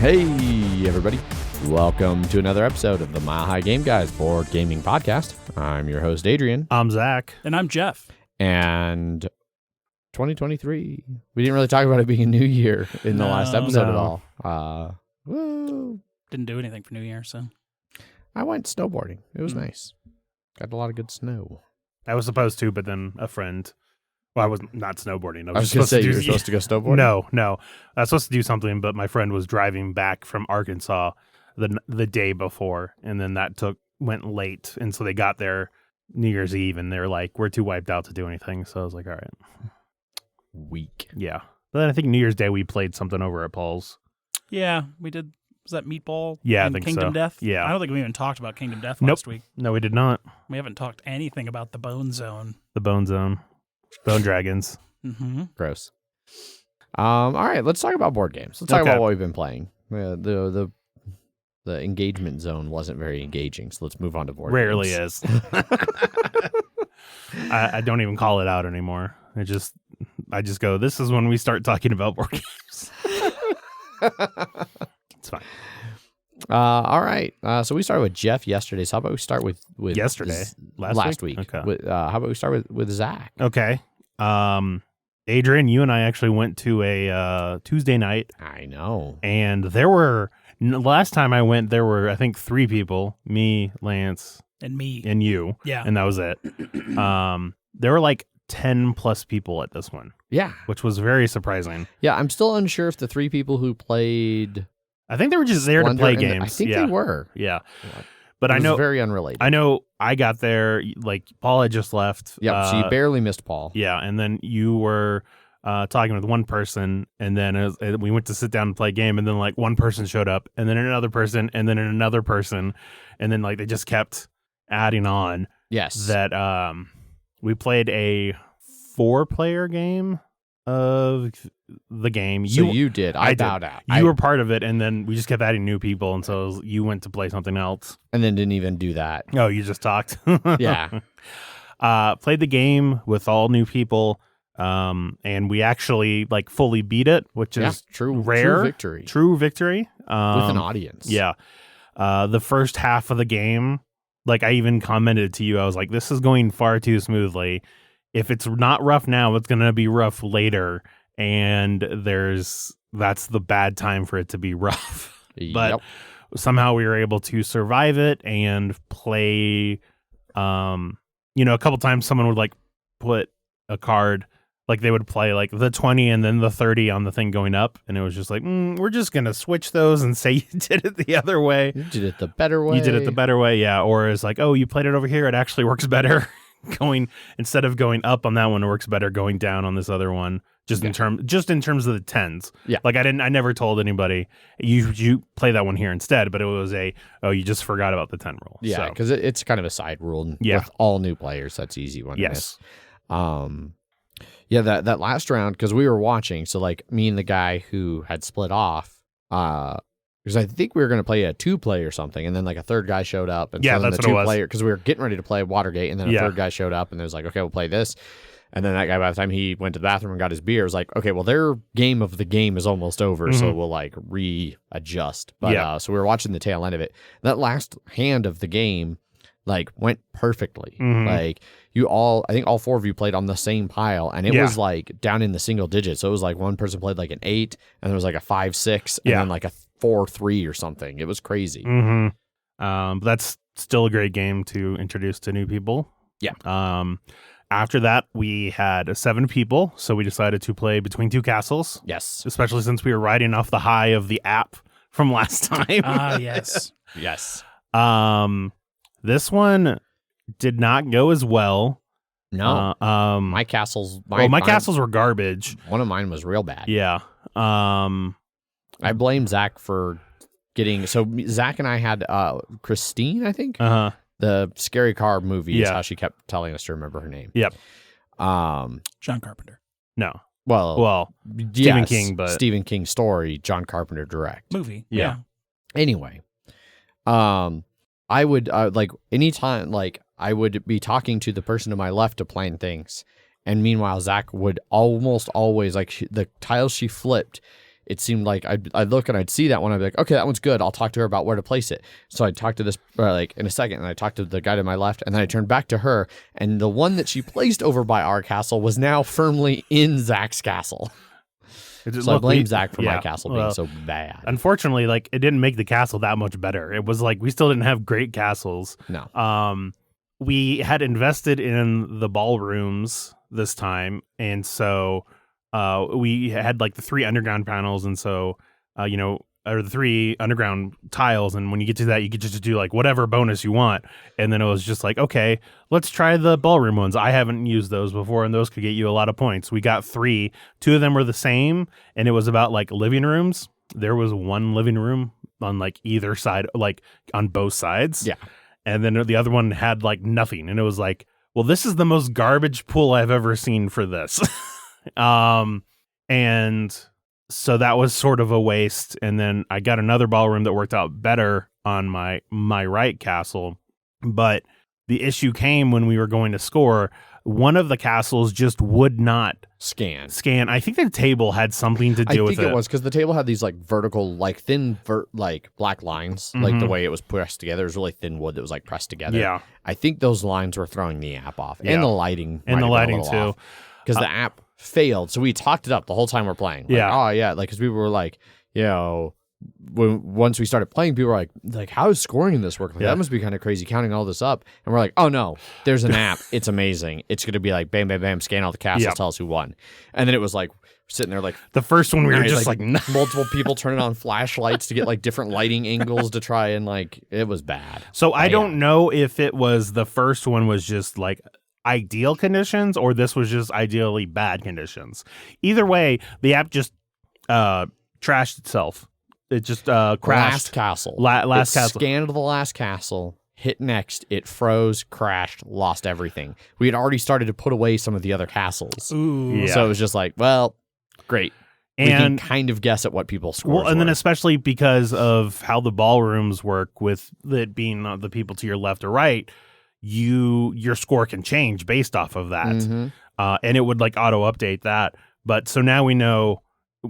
Hey, everybody. Welcome to another episode of the Mile High Game Guys board gaming podcast. I'm your host, Adrian. I'm Zach. And I'm Jeff. And 2023. We didn't really talk about it being a new year in the last episode at all. Woo. Didn't do anything for New Year, so. I went snowboarding. It was nice. Got a lot of good snow. I was supposed to, but then a friend... Well, I was not snowboarding. I was going to say, you were supposed to go snowboarding? No. I was supposed to do something, but my friend was driving back from Arkansas the day before, and then that went late, and so they got there New Year's Eve, and they're like, we're too wiped out to do anything, so I was like, all right. Weak. Yeah. But then I think New Year's Day we played something over at Paul's. Yeah, we did. Was that Meatball? Yeah, and I think Kingdom so. Death? Yeah. I don't think we even talked about Kingdom Death Nope. last week. No, we did not. We haven't talked anything about the Bone Zone. The Bone Zone. Bone Dragons. Mm-hmm. Gross. All right, let's talk about board games. Let's talk about what we've been playing. The engagement zone wasn't very engaging, so let's move on to board Rarely games. is. I don't even call it out anymore. I just go, this is when we start talking about board games. It's fine. All right. So we started with Jeff yesterday. So how about we start with yesterday? Last week. Okay. How about we start with Zach? Okay. Adrian, you and I actually went to a Tuesday night. I know. And there were, last time I went, there were, I think, 3 people, me, Lance, And me. and you. Yeah. And that was it. There were like 10 plus people at this one. Yeah. Which was very surprising. Yeah. I'm still unsure if the 3 people who played. I think they were just there to play games. I think they were. Yeah. Yeah. But It I was know very unrelated. I know I got there, like Paul had just left. Yeah. So you barely missed Paul. Yeah. And then you were talking with one person, and then we went to sit down and play a game, and then like one person showed up, and then another person, and then another person, and then like they just kept adding on. Yes. That we played a 4-player game of the game. So you did. I did. bowed out. You were part of it, and then we just kept adding new people, and so you went to play something else. And then didn't even do that. Oh, you just talked? Yeah. Played the game with all new people, and we actually like fully beat it, which is rare. True victory. True victory. With an audience. Yeah. The first half of the game, like I even commented to you, I was like, this is going far too smoothly. If it's not rough now, it's going to be rough later. And that's the bad time for it to be rough. But somehow we were able to survive it and play, a couple times someone would like put a card, like they would play like the 20 and then the 30 on the thing going up. And it was just like, we're just going to switch those and say you did it the other way. You did it the better way. You did it the better way. Yeah. Or it's like, oh, you played it over here. It actually works better. Instead of going up on that one, it works better going down on this other one. In terms of the 10s. Yeah. Like I never told anybody you play that one here instead, but it was you just forgot about the 10 rule. Yeah, because it's kind of a side rule. And with all new players, that's easy one. Yes. Yeah, that last round, because we were watching, so like me and the guy who had split off, because I think we were going to play a 2-player or something, and then like a third guy showed up. And yeah, so then that's the what it was. 2-player, because we were getting ready to play Watergate, and then a third guy showed up, and it was like, okay, we'll play this. And then that guy, by the time he went to the bathroom and got his beer, was like, okay, well, their game of the game is almost over, so we'll like readjust. But so we were watching the tail end of it. That last hand of the game like went perfectly. Like I think all 4 of you played on the same pile, and it was like down in the single digits. So it was like one person played like an 8, and there was like a 5-6, and then like a 4-3 or something. It was crazy. But that's still a great game to introduce to new people. Yeah. After that, we had 7 people, so we decided to play Between Two Castles. Yes. Especially since we were riding off the high of the app from last time. Yes. Yes. This one did not go as well. No. My castles. My castles were garbage. One of mine was real bad. Yeah. I blame Zach for getting. So Zach and I had Christine, I think. The Scary Car movie is how she kept telling us to remember her name. Yep. John Carpenter. No. Well, Stephen King, but Stephen King story, John Carpenter direct movie. Yeah. Anyway, I would like anytime like I would be talking to the person to my left to plan things, and meanwhile Zach would almost always like the tiles she flipped. it seemed like I'd look and I'd see that one. I'd be like, okay, that one's good. I'll talk to her about where to place it. So I'd talk to this like in a second, and I talked to the guy to my left, and then I turned back to her, and the one that she placed over by our castle was now firmly in Zach's castle. So I blame Zach for my castle being so bad. Unfortunately, like it didn't make the castle that much better. It was like we still didn't have great castles. No. We had invested in the ballrooms this time, and so we had like the 3 underground panels, and so or the 3 underground tiles, and when you get to that, you get to do like whatever bonus you want. And then it was just like, okay, let's try the ballroom ones. I haven't used those before, and those could get you a lot of points. We got 3. 2 of them were the same, and it was about like living rooms. There was 1 living room on like either side, like on both sides. Yeah. And then the other one had like nothing, and it was like, well, this is the most garbage pool I've ever seen for this. And so that was sort of a waste. And then I got another ballroom that worked out better on my right castle. But the issue came when we were going to score. One of the castles just would not scan. I think the table had something to do with it. I think it was because the table had these like vertical, like thin, like black lines, like the way it was pressed together. It was really thin wood that was like pressed together. Yeah. I think those lines were throwing the app off, and the lighting, too, because the app failed. So we talked it up the whole time we're playing. Like, oh yeah, like because we were like, once we started playing, people were like, how is scoring in this work? Like, that must be kind of crazy counting all this up. And we're like, oh no, there's an app. It's amazing. It's going to be like, bam, bam, bam, scan all the castles, tell us who won. And then it was like, sitting there like, the first one we were just like multiple people turning on flashlights to get like different lighting angles to try and like, it was bad. So I don't know if it was the first one was just like ideal conditions or this was just ideally bad conditions. Either way, the app just trashed itself. It just crashed. Last castle. Last castle. Scanned the last castle, hit next, it froze, crashed, lost everything. We had already started to put away some of the other castles. Ooh. Yeah. So it was just like, well, great. And we can kind of guess at what people's scores and were. then especially because of how the ballrooms work with it being the people to your left or right, your score can change based off of that. Mm-hmm. And it would like auto update that. But so now we know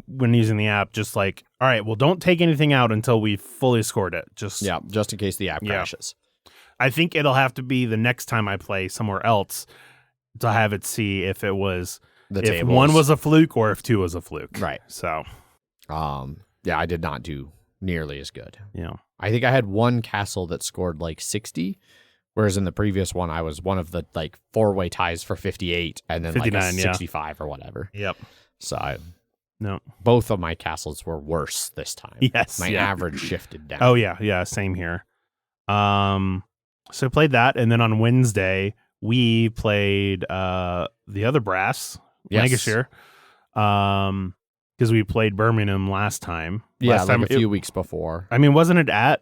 when using the app, just like, all right, well, don't take anything out until we fully scored it. Just in case the app crashes. I think it'll have to be the next time I play somewhere else to have it see if it was if one was a fluke or if 2 was a fluke. Right. So, I did not do nearly as good. Yeah. I think I had one castle that scored like 60, whereas in the previous one I was one of the like 4-way ties for 58 and then 59, like a 65 or whatever. Yep. So no, both of my castles were worse this time. Yes, my average shifted down. Oh yeah, same here. So played that, and then on Wednesday we played the other brass, Lancashire, because we played Birmingham last time. Yeah, like a few weeks before. I mean, wasn't it at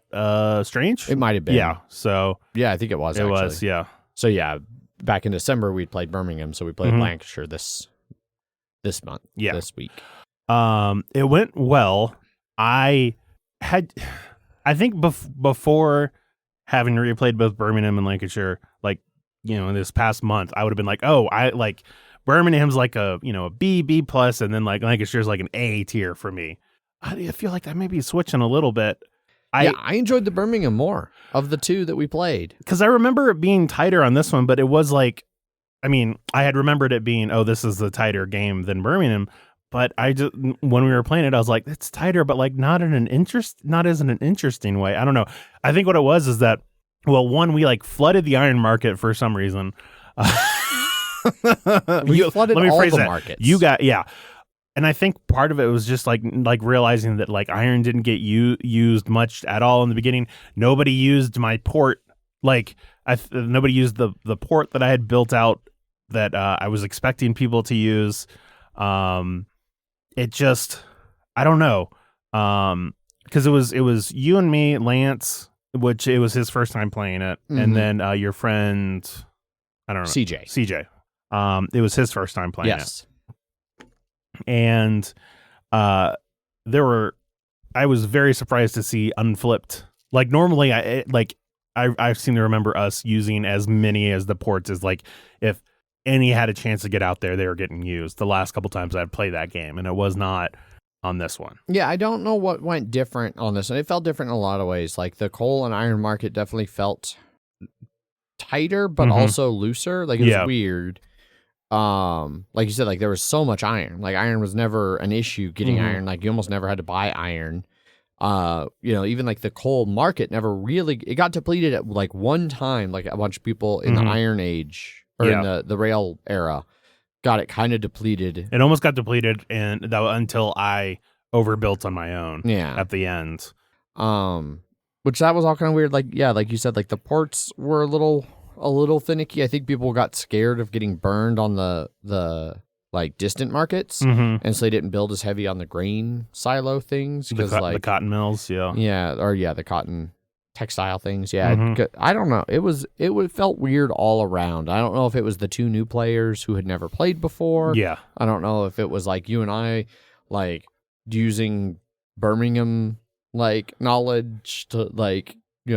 Strange? It might have been. Yeah. So yeah, I think it was. It was. Yeah. So yeah, back in December we'd played Birmingham, so we played Lancashire this month. Yeah. This week. It went well. I think before having replayed both Birmingham and Lancashire, like, in this past month, I would have been like, oh, I like Birmingham's like a B plus, and then like Lancashire's like an A tier for me. I feel like that may be switching a little bit. I enjoyed the Birmingham more of the 2 that we played. Because I remember it being tighter on this one, but it was like, I mean, I had remembered it being, oh, this is the tighter game than Birmingham. But when we were playing it, I was like, it's tighter, but like not in an interesting way. I don't know. I think what it was is that, well, one, we like flooded the iron market for some reason. We flooded all the markets. And I think part of it was just like realizing that like iron didn't get used much at all in the beginning. Nobody used my port. Like nobody used the port that I had built out that I was expecting people to use. It just, I don't know. Because it was you and me, Lance, which it was his first time playing it, and then your friend, I don't know, CJ. It was his first time playing it. And I was very surprised to see unflipped. Like normally, I seem to remember us using as many as the ports as like if any had a chance to get out there, they were getting used. The last couple times I'd played that game, and it was not on this one. Yeah, I don't know what went different on this, and it felt different in a lot of ways. Like the coal and iron market definitely felt tighter, but also looser. Like it was weird. Like you said, like there was so much iron. Like iron was never an issue getting iron. Like you almost never had to buy iron. Even like the coal market never really, it got depleted at like one time. Like a bunch of people in the Iron Age or in the rail era got it kind of depleted. It almost got depleted until I overbuilt on my own. Yeah. At the end. Which that was all kind of weird. Like, yeah, like you said, like the ports were a little finicky. I think people got scared of getting burned on the like distant markets, and so they didn't build as heavy on the grain silo things because the cotton mills, the cotton textile things. Yeah, I don't know. It felt weird all around. I don't know if it was the two new players who had never played before. Yeah, I don't know if it was like you and I, like using Birmingham like knowledge to like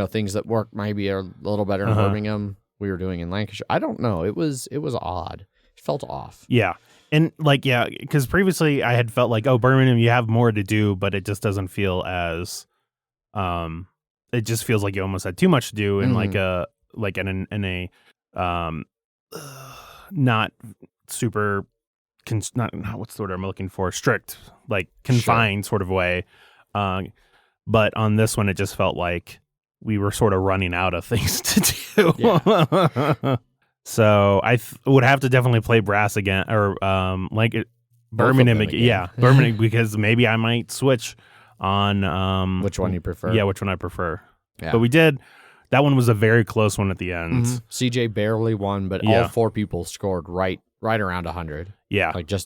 things that work maybe a little better in Birmingham. We were doing in Lancashire. I don't know. It was odd. It felt off. Yeah. And because previously I had felt like, oh, Birmingham, you have more to do, but it just doesn't feel as, it just feels like you almost had too much to do in not super, not what's the word I'm looking for, strict, like confined sort of way. But on this one, it just felt like we were sort of running out of things to do. Yeah. So I would have to definitely play Brass again, or Birmingham again. Yeah, Birmingham, because maybe I might switch on which one you prefer. Yeah, which one I prefer. Yeah. But we did. That one was a very close one at the end. CJ barely won, but all four people scored right around 100. Yeah, like I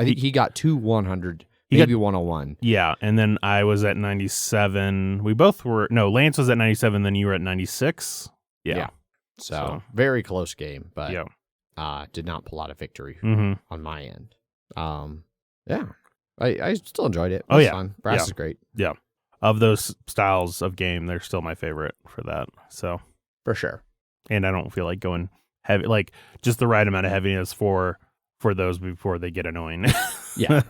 think he got to 100. Maybe 101. Yeah, and then I was at 97. We both were. No, Lance was at 97. Then you were at 96. Yeah. So very close game, but did not pull out a victory on my end. I still enjoyed it. It was fun. Brass is great. Yeah, of those styles of game, they're still my favorite for that. So for sure. And I don't feel like going heavy, like just the right amount of heaviness for those before they get annoying. Yeah.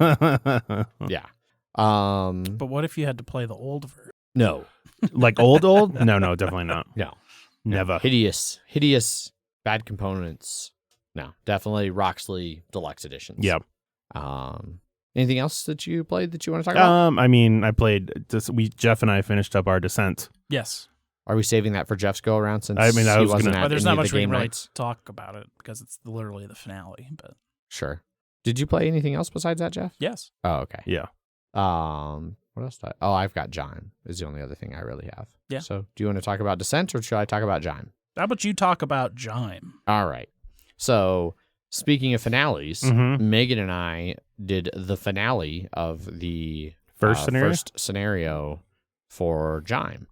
But what if you had to play the old version? No. Like old? No, definitely not. No. Never. Hideous, bad components. No, definitely Roxley Deluxe Editions. Yeah. Anything else that you played that you want to talk about? I mean, I played, Jeff and I finished up our Descent. Yes. Are we saving that for Jeff's go around since he wasn't at there's not much we can really talk about it because it's literally the finale, but sure. Did you play anything else besides that, Jeff? Yes. Oh, okay. Yeah. What else? I've got JIME is the only other thing I really have. Yeah. So do you want to talk about Descent or should I talk about JIME? How about you talk about JIME? All right. So speaking Finales, Megan and I did the finale of the first scenario for JIME.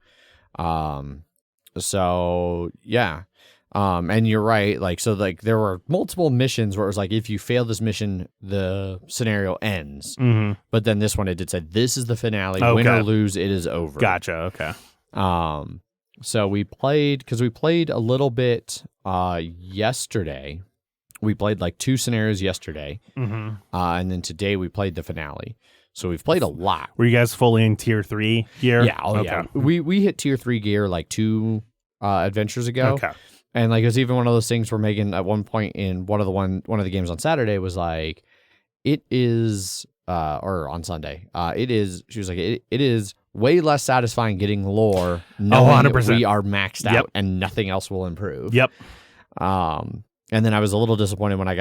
So yeah. And you're right, like, so like there were multiple missions where it was like, if you fail this mission, the scenario ends. But then this one, it did say, this is the finale, win or lose, it is over. Gotcha. Okay. So we played a little bit, yesterday. We played like 2 scenarios yesterday. And then today we played the finale. So we've played a lot. Were you guys fully in tier 3 gear? Yeah. Yeah. We hit tier 3 gear like 2 adventures ago. Okay. And like it was even one of those things where Megan at one point in one of the games on Saturday was like, it is or on Sunday, she was like, it is way less satisfying getting lore knowing that we are maxed out and nothing else will improve. Yep. And then I was a little disappointed when I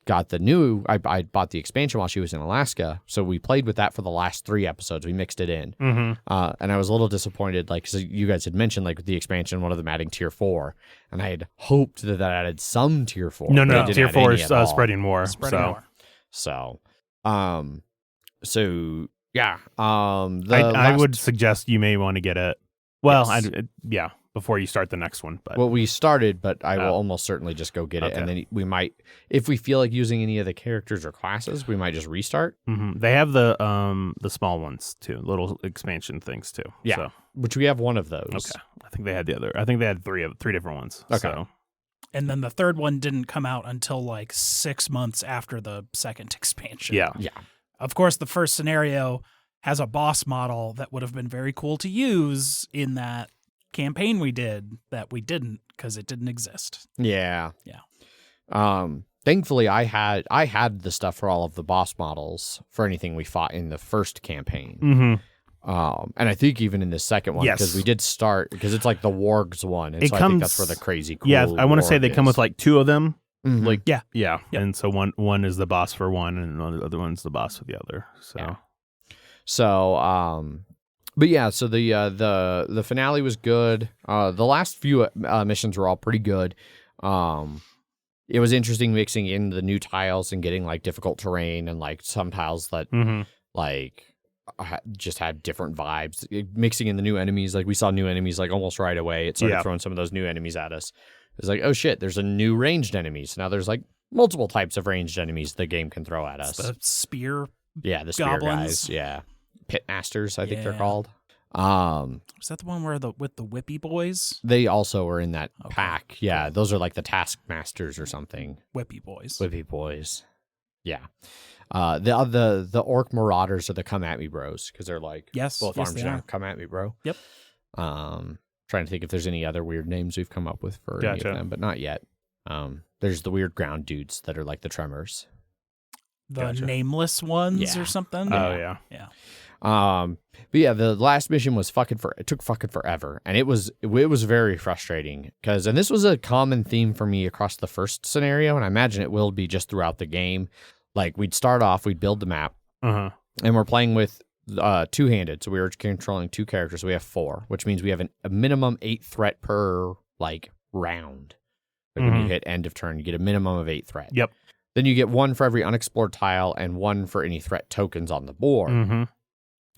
got the new, I bought the expansion while she was in Alaska. So we played with that for the last 3 episodes. We mixed it in. And I was a little disappointed, like, so you guys had mentioned, like, the expansion, one of them adding tier 4. And I had hoped that added some tier 4. No, tier 4 is spreading more. So, yeah. I would suggest you may want to get it. Well, yes. Before you start the next one. But well, we started, but I will almost certainly just go get it, and then we might, if we feel like using any of the characters or classes, we might just restart. They have the small ones too, little expansion things too. Yeah, so. Which we have one of those. Okay, I think they had the other. I think they had three different ones. Okay, so. And then the third one didn't come out until like 6 months after the second expansion. Yeah. Of course, the first scenario has a boss model that would have been very cool to use in that campaign we did that we didn't because it didn't exist. Yeah. Yeah. Thankfully, I had the stuff for all of the boss models for anything we fought in the first campaign. Mm-hmm. And I think even in the second one, because we did start, because it's like the wargs one, and I think that's where the crazy cool I want to say they come with like 2 of them. Mm-hmm. Like Yeah. Yep. And so one is the boss for one, and the other one's the boss for the other. So, but yeah, so the finale was good. The last few missions were all pretty good. It was interesting mixing in the new tiles and getting like difficult terrain and like some tiles that like just had different vibes. Mixing in the new enemies, like we saw new enemies like almost right away. It started throwing some of those new enemies at us. It's like, oh shit, there's a new ranged enemy. So now there's like multiple types of ranged enemies the game can throw at us. The spear. Yeah, the spear goblins. guys. Yeah, pit masters, I think they're called. Was that the one where with the whippy boys? They also were in that pack. Yeah, those are like the taskmasters or something. Whippy boys. Whippy boys. Yeah. The orc marauders are the come at me bros because they're like both arms down. Come at me, bro. Yep. Trying to think if there's any other weird names we've come up with for any of them, but not yet. There's the weird ground dudes that are like the tremors. The nameless ones or something. Oh yeah. Yeah. But yeah, the last mission was it took fucking forever, and it was very frustrating and this was a common theme for me across the first scenario, and I imagine it will be just throughout the game. Like we'd start off, we'd build the map, and we're playing with two-handed, so we were controlling 2 characters. So we have 4, which means we have a minimum 8 threat per like round. Like when you hit end of turn, you get a minimum of 8 threat. Yep. Then you get 1 for every unexplored tile and 1 for any threat tokens on the board.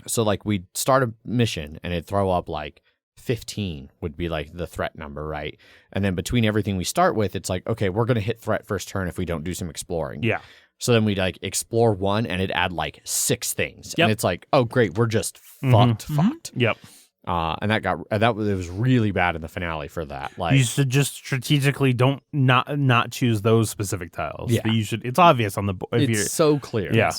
So like we'd start a mission and it'd throw up like 15 would be like the threat number, right? And then between everything we start with, it's like, okay, we're going to hit threat first turn if we don't do some exploring. Yeah. So then we'd like explore 1 and it'd add like 6 things. Yep. And it's like, oh great, we're just fucked. Yep. And it was really bad in the finale for that. Like you should just strategically not choose those specific tiles. Yeah. You should. It's obvious on the board. It's so clear. Yeah.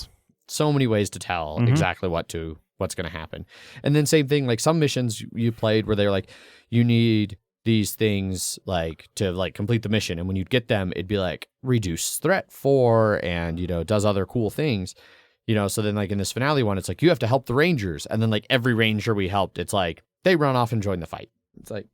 So many ways to tell exactly what's going to happen. And then same thing, like some missions you played where they're like, you need these things like to like complete the mission. And when you'd get them, it'd be like reduce threat 4 and, does other cool things, so then like in this finale one, it's like, you have to help the Rangers. And then like every Ranger we helped, it's like, they run off and join the fight. It's like,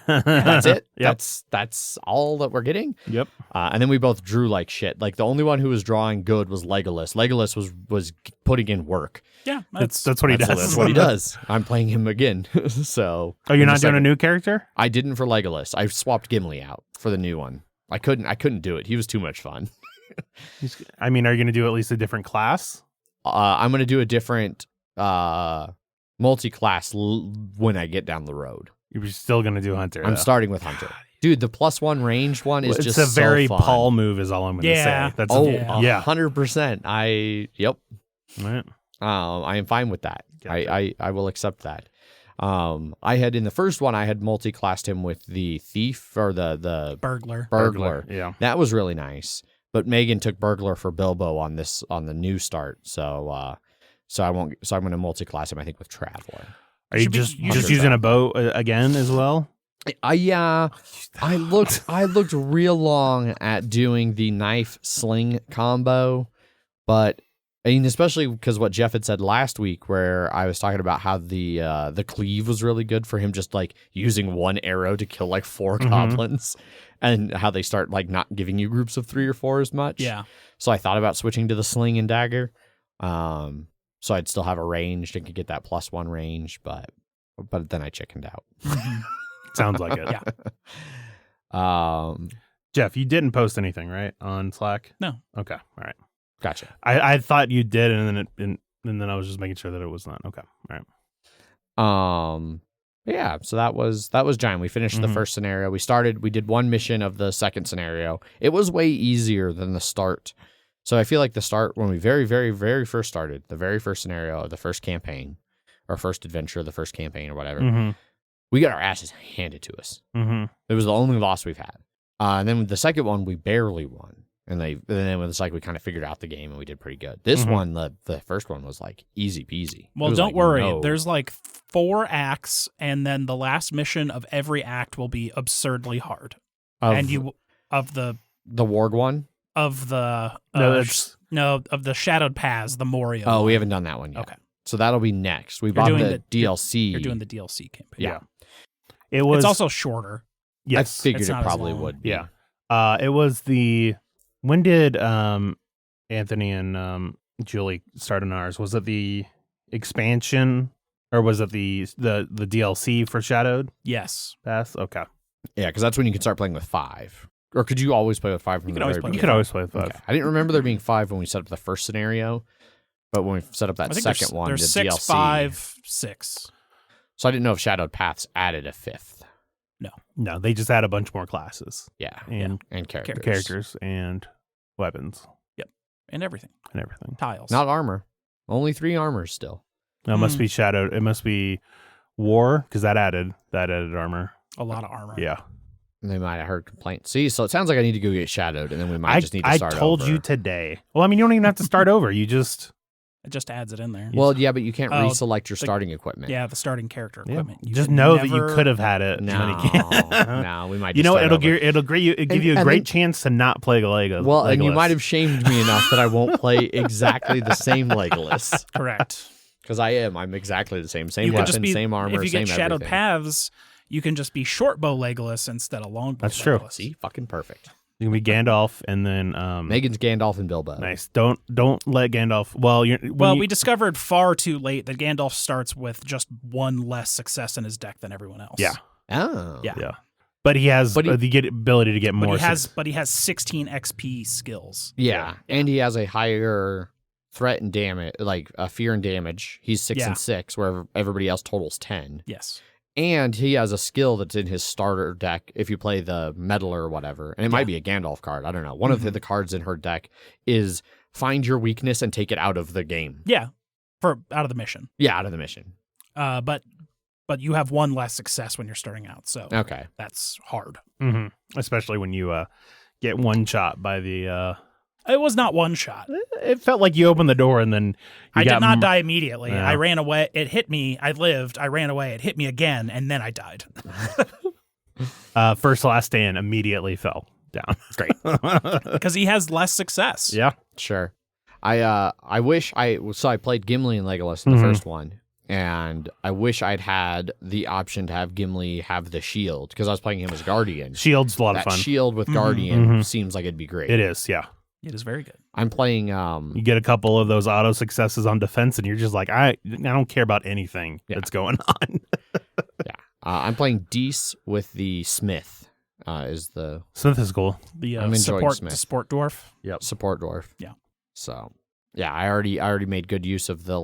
that's it. Yep. That's all that we're getting. Yep. And then we both drew like shit. Like the only one who was drawing good was Legolas. Legolas was putting in work. Yeah, that's what he does. That's what he does. I'm playing him again. So. Oh, you're not doing a new character? I didn't for Legolas. I swapped Gimli out for the new one. I couldn't do it. He was too much fun. I mean, are you going to do at least a different class? I'm going to do a different multi-class when I get down the road. You're still going to do Hunter. I'm starting with Hunter. Dude, the +1 ranged one is just it's a very so fun. Paul move is all I'm going to say. That's 100%. Yep. Right. I am fine with that. Gotcha. I will accept that. I had in the first one, I had multi-classed him with the thief or the burglar. Yeah. That was really nice. But Megan took burglar for Bilbo on the new start. So I'm going to multi-class him, I think, with Traveler. Are you just using a bow again as well? I looked real long at doing the knife sling combo, but I mean, especially because what Jeff had said last week, where I was talking about how the cleave was really good for him, just like using 1 arrow to kill like 4 goblins, and how they start like not giving you groups of 3 or 4 as much. Yeah. So I thought about switching to the sling and dagger. So I'd still have a ranged and could get that +1 range, but then I chickened out. Sounds like it. Yeah. Jeff, you didn't post anything, right, on Slack? No. Okay. All right. Gotcha. I thought you did, and then I was just making sure that it was not. Okay. All right. Yeah. So that was JIME. We finished the first scenario. We did 1 mission of the second scenario. It was way easier than the start. So I feel like the start, when we very, very, very first started, the very first scenario of the first campaign, or first adventure of the first campaign, or whatever, we got our asses handed to us. It was the only loss we've had. And then the second one, we barely won. And then it was like we kind of figured out the game and we did pretty good. This one, the first one was like easy peasy. Well, don't worry. There's like 4 acts, and then the last mission of every act will be absurdly hard. Of the Warg one? Of the of the Shadowed Paths, the Moria. Oh, one. we haven't done that one yet. Okay. So that'll be next. We bought the DLC. You're doing the DLC campaign. Yeah. It's also shorter. Yes. I figured it probably would be. Yeah. It was when did Anthony and Julie start on ours? Was it the expansion or was it the DLC for Shadowed Yes. Okay. Yeah, because that's when you can start playing with 5. Or could you always play with 5 from the very beginning? You could always play with 5. Okay. I didn't remember there being 5 when we set up the first scenario, but when we set up that second one, there's the 6, DLC. 5, 6. So I didn't know if Shadowed Paths added a 5th. No, they just add a bunch more classes. Yeah. And characters. And weapons. Yep. And everything. Tiles. Not armor. Only 3 armors still. No, it must be Shadowed. It must be War, because that added armor. A lot of armor. Yeah. They might have heard complaints. See, so it sounds like I need to go get Shadowed, and then we might just need to start over. I told you today. Well, I mean, you don't even have to start over. You just... It just adds it in there. Well, yeah, but you can't reselect your starting equipment. Yeah, the starting character equipment. You just know that you could have had it. No, we might. It'll give you a great chance to not play Legolas. Well, and you might have shamed me enough that I won't play exactly the same Legolas. Correct. Because I'm exactly the same weapon, same armor, if you same get Shadowed everything. Paths, you can just be short bow Legolas instead of long bow. That's true. Legolas. See, fucking perfect. You can be Gandalf, and then Megan's Gandalf and Bilbo. Nice. Don't let Gandalf. We discovered far too late that Gandalf starts with just 1 less success in his deck than everyone else. Yeah. Oh. Yeah. But he has the ability to get more. But he has 16 XP skills. Yeah, and he has a higher threat and damage, like fear and damage. He's 6 and 6, where everybody else totals 10. Yes. And he has a skill that's in his starter deck if you play the Meddler or whatever. And it might be a Gandalf card. I don't know. One of the cards in her deck is find your weakness and take it out of the game. Yeah. Out of the mission. Yeah, out of the mission. But you have 1 less success when you're starting out. So that's hard. Mm-hmm. Especially when you get one shot by the... It was not one shot. It felt like you opened the door and then I did not die immediately. Yeah. I ran away. It hit me. I lived. I ran away. It hit me again, and then I died. First Last Stand immediately fell down. Great. Because he has less success. Yeah. Sure. I played Gimli and Legolas in the first one, and I wish I'd had the option to have Gimli have the shield, because I was playing him as Guardian. Shield's a lot of That fun. shield with Guardian seems like it'd be great. It is, yeah. It is very good. I'm playing... you get a couple of those auto successes on defense, and you're just like, I don't care about anything that's going on. Yeah. I'm playing Dees with the Smith. Smith is cool. The I'm enjoying Smith. support dwarf. Yep. Support dwarf. Yeah. So, yeah, I already made good use of the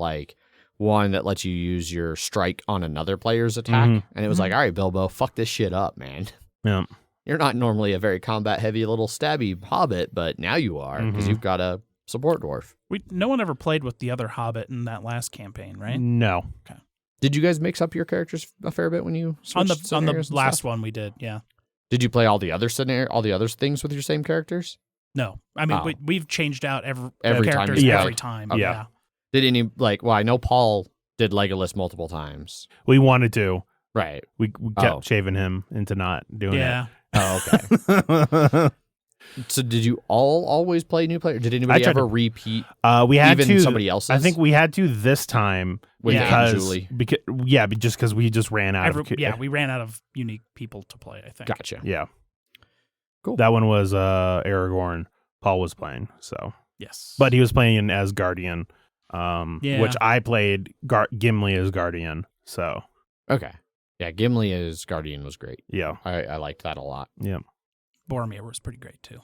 one that lets you use your strike on another player's attack, and it was like, all right, Bilbo, fuck this shit up, man. Yeah. You're not normally a very combat-heavy little stabby hobbit, but now you are, because you've got a support dwarf. No one ever played with the other hobbit in that last campaign, right? No. Okay. Did you guys mix up your characters a fair bit when you switched on the last one? We did, yeah. Did you play all the other things with your same characters? No, I mean we've changed out every time characters you every played. time. Okay. Yeah. Did any I know Paul did Legolas multiple times. We wanted to. Right. We kept shaving him into not doing it. Oh, okay. So did you always play new players? Did anybody ever repeat? We had even to. Somebody else's? I think we had to this time with because Julie. Just because we just ran out of. We ran out of unique people to play. I think. Gotcha. Yeah. Cool. That one was Aragorn. Paul was playing, so yes, but he was playing as Guardian, which I played Gimli as Guardian. So okay, yeah, Gimli as Guardian was great. Yeah, I liked that a lot. Yeah, Boromir was pretty great too.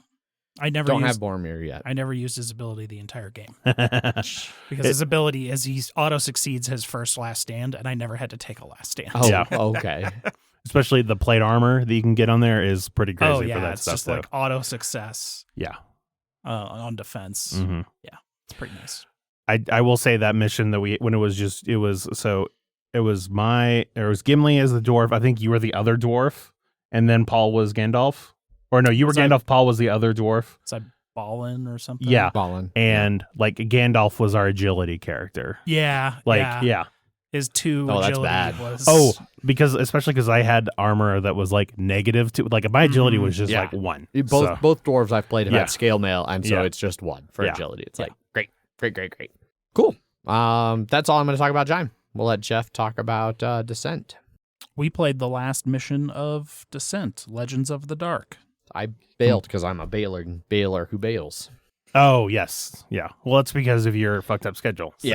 I never don't have Boromir yet. I never used his ability the entire game because his ability is he auto succeeds his first last stand, and I never had to take a last stand. Oh, yeah. Okay. Especially the plate armor that you can get on there is pretty crazy for that it's stuff. just like auto success. Yeah. On defense. Mm-hmm. Yeah, it's pretty nice. I will say that mission that it was Gimli as the dwarf. I think you were the other dwarf, and then Paul was Gandalf. Or no, you were Gandalf. Paul was the other dwarf. So Balin or something. Yeah. Balin. And like Gandalf was our agility character. Yeah. Like, yeah. His 2 Oh, that's agility bad. was. Oh, especially because I had armor that was like -2. Like my agility was just Yeah. like 1. Both dwarves I've played have Yeah. had scale mail, and so Yeah. it's just 1 for Yeah. agility. It's like great. Cool. That's all I'm going to talk about JIME. We'll let Jeff talk about Descent. We played the last mission of Descent, Legends of the Dark. I bailed because I'm a bailer who bails. Oh, yes. Yeah. Well, it's because of your fucked up schedule. So.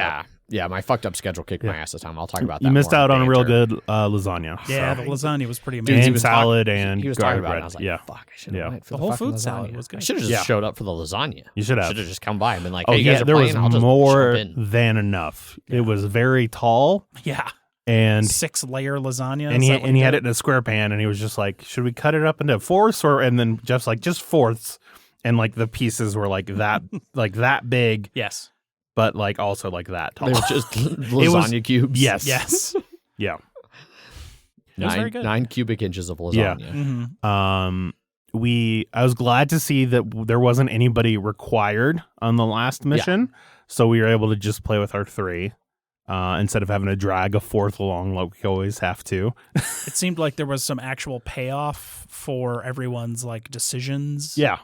Yeah, my fucked up schedule kicked my ass this time. I'll talk about that. You missed more out on a real Banter. good lasagna. Yeah, so. the lasagna was pretty Dude, amazing. he And was salad talking- and he was talking garlic about it. bread. I was like, yeah. fuck, I should have went for The whole fucking food lasagna. salad was good. I should have just showed up for the lasagna. You should have. Should have just come by and been like, Oh, hey, you yeah. guys are There was playing? I'll just more jump in. than enough. It was very tall Yeah. and 6-layer lasagna. and he had it in a square pan and he was just like, should we cut it up into fourths and then Jeff's like, just fourths. And like the pieces were like that big, Yes. but like also like that tall. They were just lasagna cubes. Yes. Yes. Yeah. It was very good. 9 cubic inches of lasagna. Mm-hmm. I was glad to see that there wasn't anybody required on the last mission, so we were able to just play with our 3 instead of having to drag a 4th along like we always have to. It seemed like there was some actual payoff for everyone's like decisions. Yeah.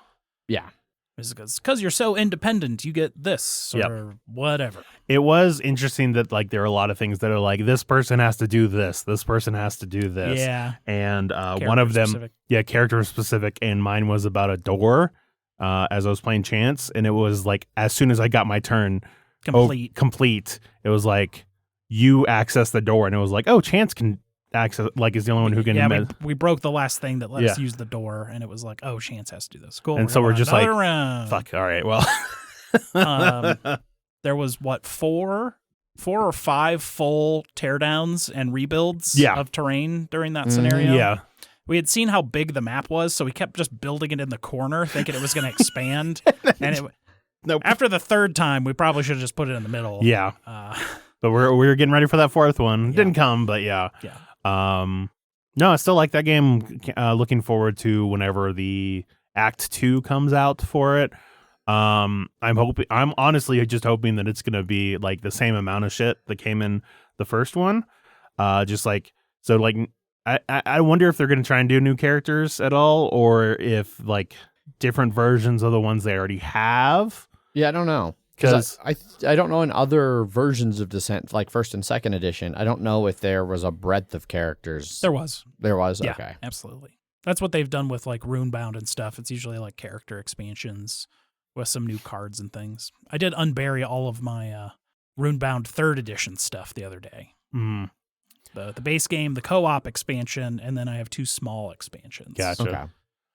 Because you're so independent, you get this or whatever. It was interesting that like there are a lot of things that are like this person has to do this person has to do this. Yeah. And one of them, Character-specific. character specific, and mine was about a door. As I was playing Chance, and it was like as soon as I got my turn complete, it was like you access the door, and it was like, oh, Chance can access, like is the only one who can. Yeah, we broke the last thing that let us use the door, and it was like, oh, Chance has to do this. Cool. And so we're just like, round. fuck. All right, well, there was 4 or 5 full teardowns and rebuilds of terrain during that scenario. Yeah. We had seen how big the map was, so we kept just building it in the corner, thinking it was going to expand. And after the 3rd time, we probably should have just put it in the middle. Yeah. But we were getting ready for that 4th one. Didn't come, but yeah. Yeah. No, I still like that game. Looking forward to whenever the Act 2 comes out for it. I'm honestly just hoping that it's gonna be like the same amount of shit that came in the first one. Just like so, like I wonder if they're gonna try and do new characters at all, or if like different versions of the ones they already have. Yeah, I don't know. Because I don't know in other versions of Descent, like 1st and 2nd edition, I don't know if there was a breadth of characters. There was. There was? Yeah, okay. absolutely. That's what they've done with like Runebound and stuff. It's usually like character expansions with some new cards and things. I did unbury all of my Runebound 3rd edition stuff the other day. Mm. The base game, the co-op expansion, and then I have 2 small expansions. Gotcha. Okay.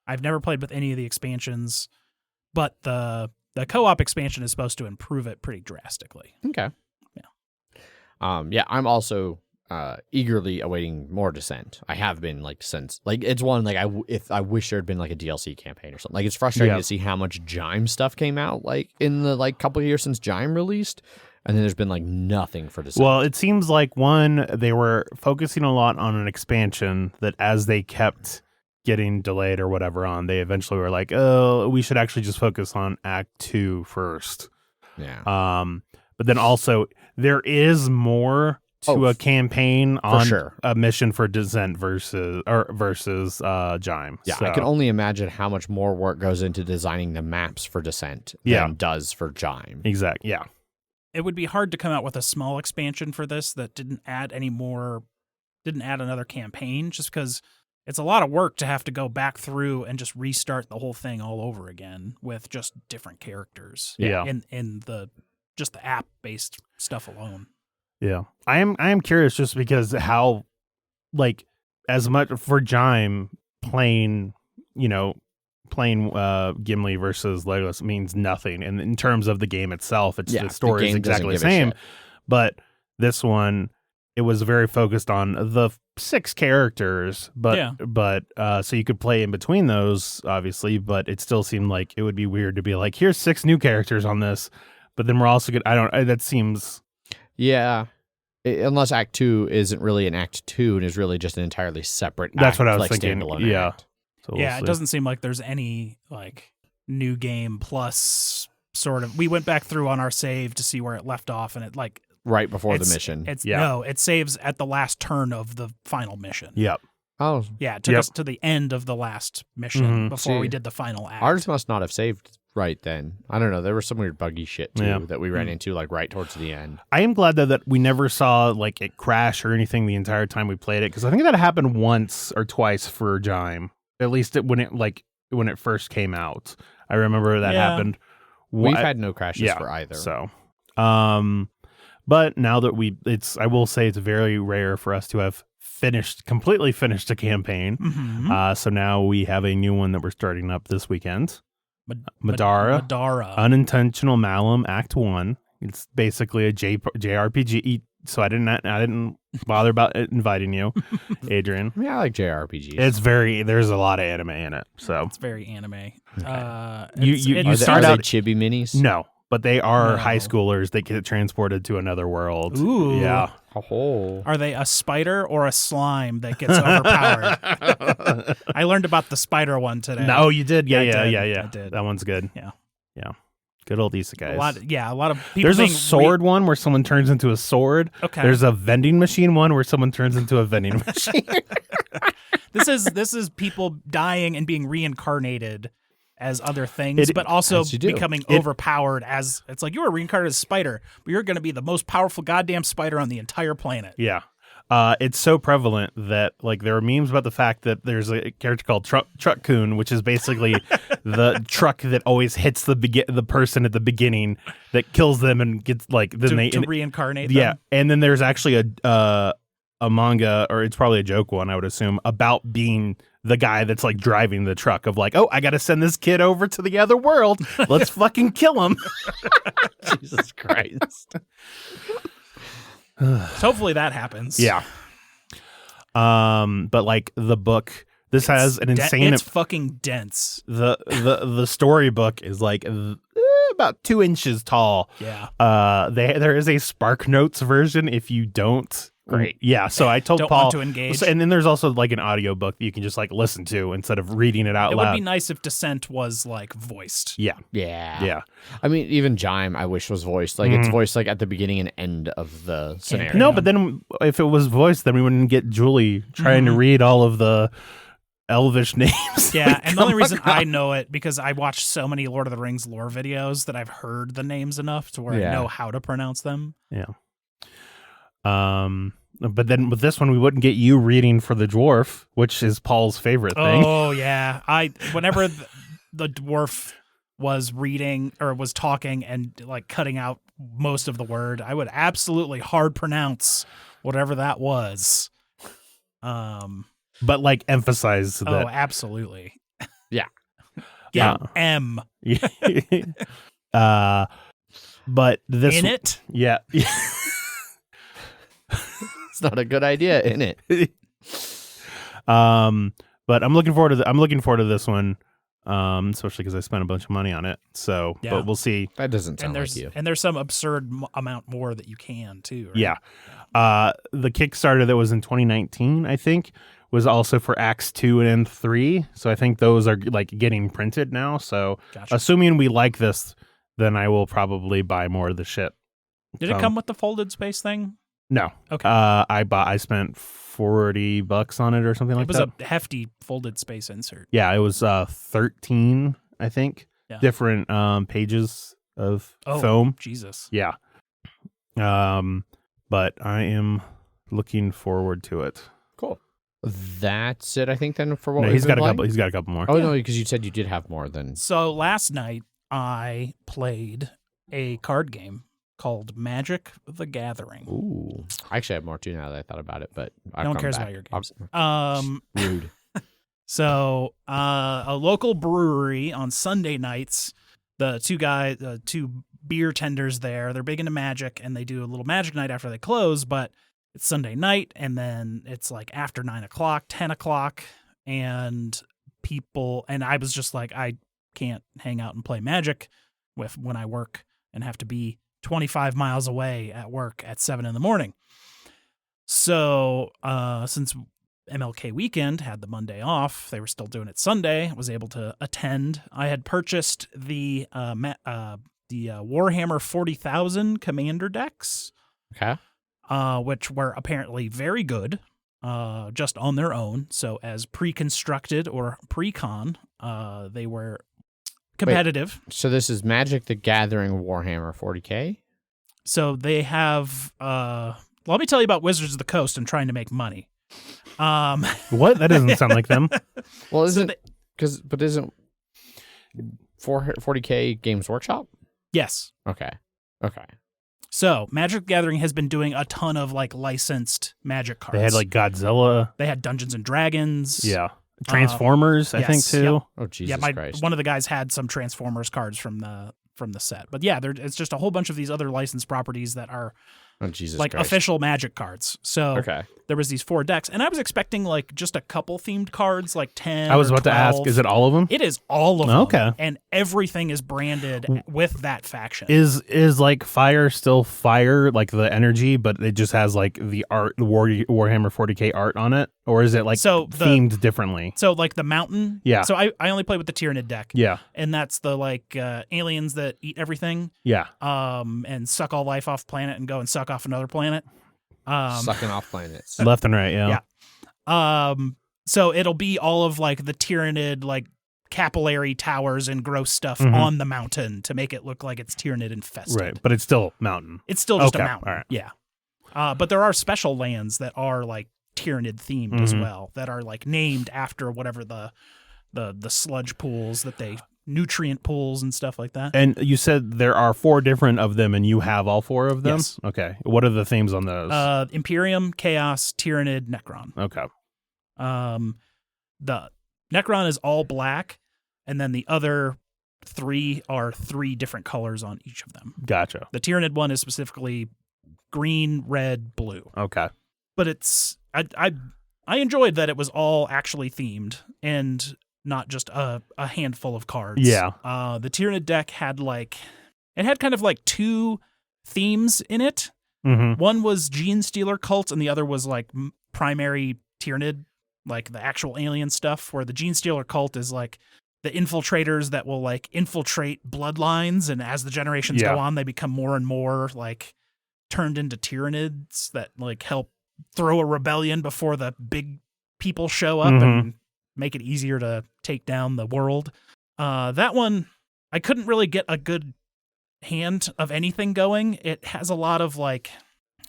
I've never played with any of the expansions, but the co-op expansion is supposed to improve it pretty drastically. Okay. Yeah. I'm also eagerly awaiting more Descent. I have been like since like it's one like I wish there had been like a DLC campaign or something. Like it's frustrating to see how much JIME stuff came out like in the like couple of years since JIME released, and then there's been like nothing for Descent. Well, it seems like they were focusing a lot on an expansion that as they kept getting delayed or whatever they eventually were like, oh, we should actually just focus on Act 2 first. Yeah. But then also there is more to a campaign on a mission for Descent versus JIME. Yeah, so. I can only imagine how much more work goes into designing the maps for Descent than does for JIME. Exactly. Yeah. It would be hard to come out with a small expansion for this that didn't add another campaign, just because it's a lot of work to have to go back through and just restart the whole thing all over again with just different characters. Yeah. In the app based stuff alone. Yeah. I am curious just because how like as much for JIME playing Gimli versus Legolas means nothing. And in terms of the game itself, the story is exactly the same. But this one, it was very focused on the 6 characters, but so you could play in between those, obviously, but it still seemed like it would be weird to be like, here's 6 new characters on this, but then we're also good. That seems. Yeah. Unless Act 2 isn't really an Act 2 and is really just an entirely separate act. That's what I was like thinking. Standalone Yeah. act. So it doesn't seem like there's any like new game plus sort of. We went back through on our save to see where it left off, and it like right before the mission. No, it saves at the last turn of the final mission. Yep. Oh, Yeah, it took us to the end of the last mission before we did the final act. Ours must not have saved right then. I don't know. There was some weird buggy shit too that we ran into like right towards the end. I am glad though that we never saw like it crash or anything the entire time we played it, because I think that happened once or twice for JIME. At least when it first came out, I remember that happened. We've had no crashes for either. So, but now that I will say it's very rare for us to have completely finished a campaign. So now we have a new one that we're starting up this weekend. Madara. Unintentional Malum Act 1. It's basically a JRPG. So I didn't bother about inviting you, Adrian. Yeah, I like JRPGs. There's a lot of anime in it. So it's very anime. Okay. You start out chibi minis? No, but they are high schoolers that get transported to another world. Ooh. Yeah. Oh. Are they a spider or a slime that gets overpowered? I learned about the spider one today. No, you did? Yeah. I did. That one's good. Yeah. Good old Isekais. A lot of people. There's a sword one where someone turns into a sword. Okay. There's a vending machine one where someone turns into a vending machine. This is people dying and being reincarnated as other things, but also becoming overpowered as it's like you were reincarnated as a spider, but you're going to be the most powerful goddamn spider on the entire planet. Yeah. It's so prevalent that like there are memes about the fact that there's a character called Truck Coon, which is basically the truck that always hits the person at the beginning that kills them and gets like to reincarnate them. Yeah, and then there's actually a manga, or it's probably a joke one, I would assume, about being the guy that's like driving the truck of like, oh, I got to send this kid over to the other world. Let's fucking kill him. Jesus Christ. So hopefully that happens. Yeah. But like the book, this has an insane. It's fucking dense. The storybook is like about 2 inches tall. Yeah. There is a Spark Notes version if you don't. Great. Yeah. So I told don't Paul want to engage. And then there's also like an audiobook that you can just like listen to instead of reading it out loud. It would be nice if Descent was like voiced. Yeah. Yeah. I mean, even JIME, I wish was voiced. Like it's voiced like at the beginning and end of the scenario. No, but then if it was voiced, then we wouldn't get Julie trying to read all of the Elvish names. Yeah, and the only reason I know it because I watched so many Lord of the Rings lore videos that I've heard the names enough to where I know how to pronounce them. Yeah. But then with this one, we wouldn't get you reading for the dwarf, which is Paul's favorite thing. Oh yeah, whenever the dwarf was reading or was talking and like cutting out most of the word, I would absolutely hard pronounce whatever that was. But like emphasize that. Oh, absolutely. Yeah. Yeah. M. But this in it. Yeah. It's not a good idea, isn't it? But I'm looking forward to this one. Especially because I spent a bunch of money on it. So, but we'll see. That doesn't sound like you. And there's some absurd amount more that you can too. Right? Yeah. The Kickstarter that was in 2019, I think, was also for Acts 2 and 3. So I think those are like getting printed now. So assuming we like this, then I will probably buy more of the shit. Did it come with the folded space thing? No. Okay. I spent $40 on it or something like that. It was a hefty folded space insert. Yeah, it was 13, I think, different pages of foam. Jesus. Yeah. But I am looking forward to it. Cool. That's it, I think, then for what he's got a couple more. Oh, no, because you said you did have more than. So last night I played a card game called Magic the Gathering. Ooh. I actually have more too now that I thought about it, but no one cares about your games. Rude. So a local brewery on Sunday nights, the two beer tenders there, they're big into Magic and they do a little Magic night after they close, but it's Sunday night and then it's like after 9 o'clock, 10 o'clock, and I was just like, I can't hang out and play Magic when I work and have to be 25 miles away at work at 7 a.m. So, since MLK weekend, had the Monday off. They were still doing it Sunday. I was able to attend. I had purchased the Warhammer 40,000 commander decks, Okay. which were apparently very good, just on their own. So as pre-constructed or pre-con, they were competitive. Wait, so this is Magic the Gathering Warhammer 40K? So they have, let me tell you about Wizards of the Coast and trying to make money. What? That doesn't sound like them. Well, isn't 40K Games Workshop? Yes. Okay. So Magic the Gathering has been doing a ton of like licensed Magic cards. They had like Godzilla. They had Dungeons and Dragons. Yeah. Transformers, I think yes, too. yep. Oh, Jesus Christ. One of the guys had some Transformers cards from the set. But yeah, it's just a whole bunch of these other licensed properties that are like Christ. official Magic cards. So there was these 4 decks, and I was expecting like just a couple themed cards, like 10. I was or about 12. to ask, is it all of them? It is all of them. Okay. And everything is branded with that faction. Is like fire still fire, like the energy, but it just has like the art, the Warhammer 40K art on it? Or is it like themed differently? So like the mountain. Yeah. So I only play with the Tyranid deck. Yeah. And that's the like aliens that eat everything. Yeah. And suck all life off planet and go and suck off another planet. Sucking off planets. Left and right, yeah. So it'll be all of like the Tyranid like capillary towers and gross stuff on the mountain to make it look like it's Tyranid infested. Right, but it's still mountain. It's still just a Okay, mountain. all right. Yeah. But there are special lands that are like Tyranid themed as well, that are like named after whatever the sludge pools that they nutrient pools and stuff like that. And you said there are 4 different of them, and you have all 4 of them? Yes. Okay. What are the themes on those? Imperium, Chaos, Tyranid, Necron. Okay. The Necron is all black, and then the other 3 are 3 different colors on each of them. Gotcha. The Tyranid one is specifically green, red, blue. Okay. But it's I enjoyed that it was all actually themed and not just a handful of cards. Yeah. The Tyranid deck had kind of like 2 themes in it. Mm-hmm. One was Gene Stealer cult, and the other was like primary Tyranid, like the actual alien stuff, where the Gene Stealer cult is like the infiltrators that will like infiltrate bloodlines, and as the generations go on, they become more and more like turned into Tyranids that like help throw a rebellion before the big people show up and make it easier to take down the world. That one, I couldn't really get a good hand of anything going. It has a lot of like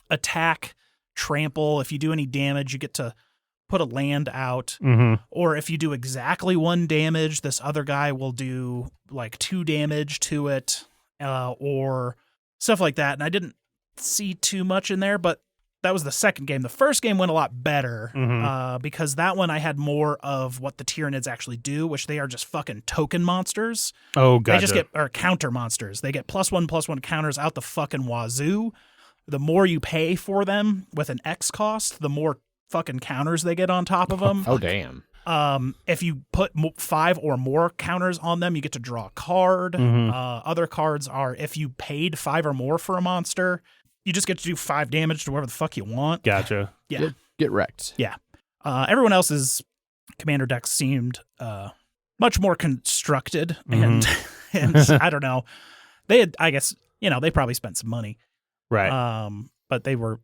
attack, trample. If you do any damage, you get to put a land out. Or if you do exactly 1 damage, this other guy will do like 2 damage to it, or stuff like that. And I didn't see too much in there, but that was the second game. The first game went a lot better because that one I had more of what the Tyranids actually do, which they are just fucking token monsters. Oh, gotcha. They just get counter monsters. They get +1/+1 counters out the fucking wazoo. The more you pay for them with an X cost, the more fucking counters they get on top of them. Oh, damn. If you put 5 or more counters on them, you get to draw a card. Other cards are if you paid 5 or more for a monster, you just get to do 5 damage to whoever the fuck you want. Gotcha. Yeah. Get wrecked. Yeah. Everyone else's commander decks seemed much more constructed, and I don't know. They had, I guess, they probably spent some money. Right. But they were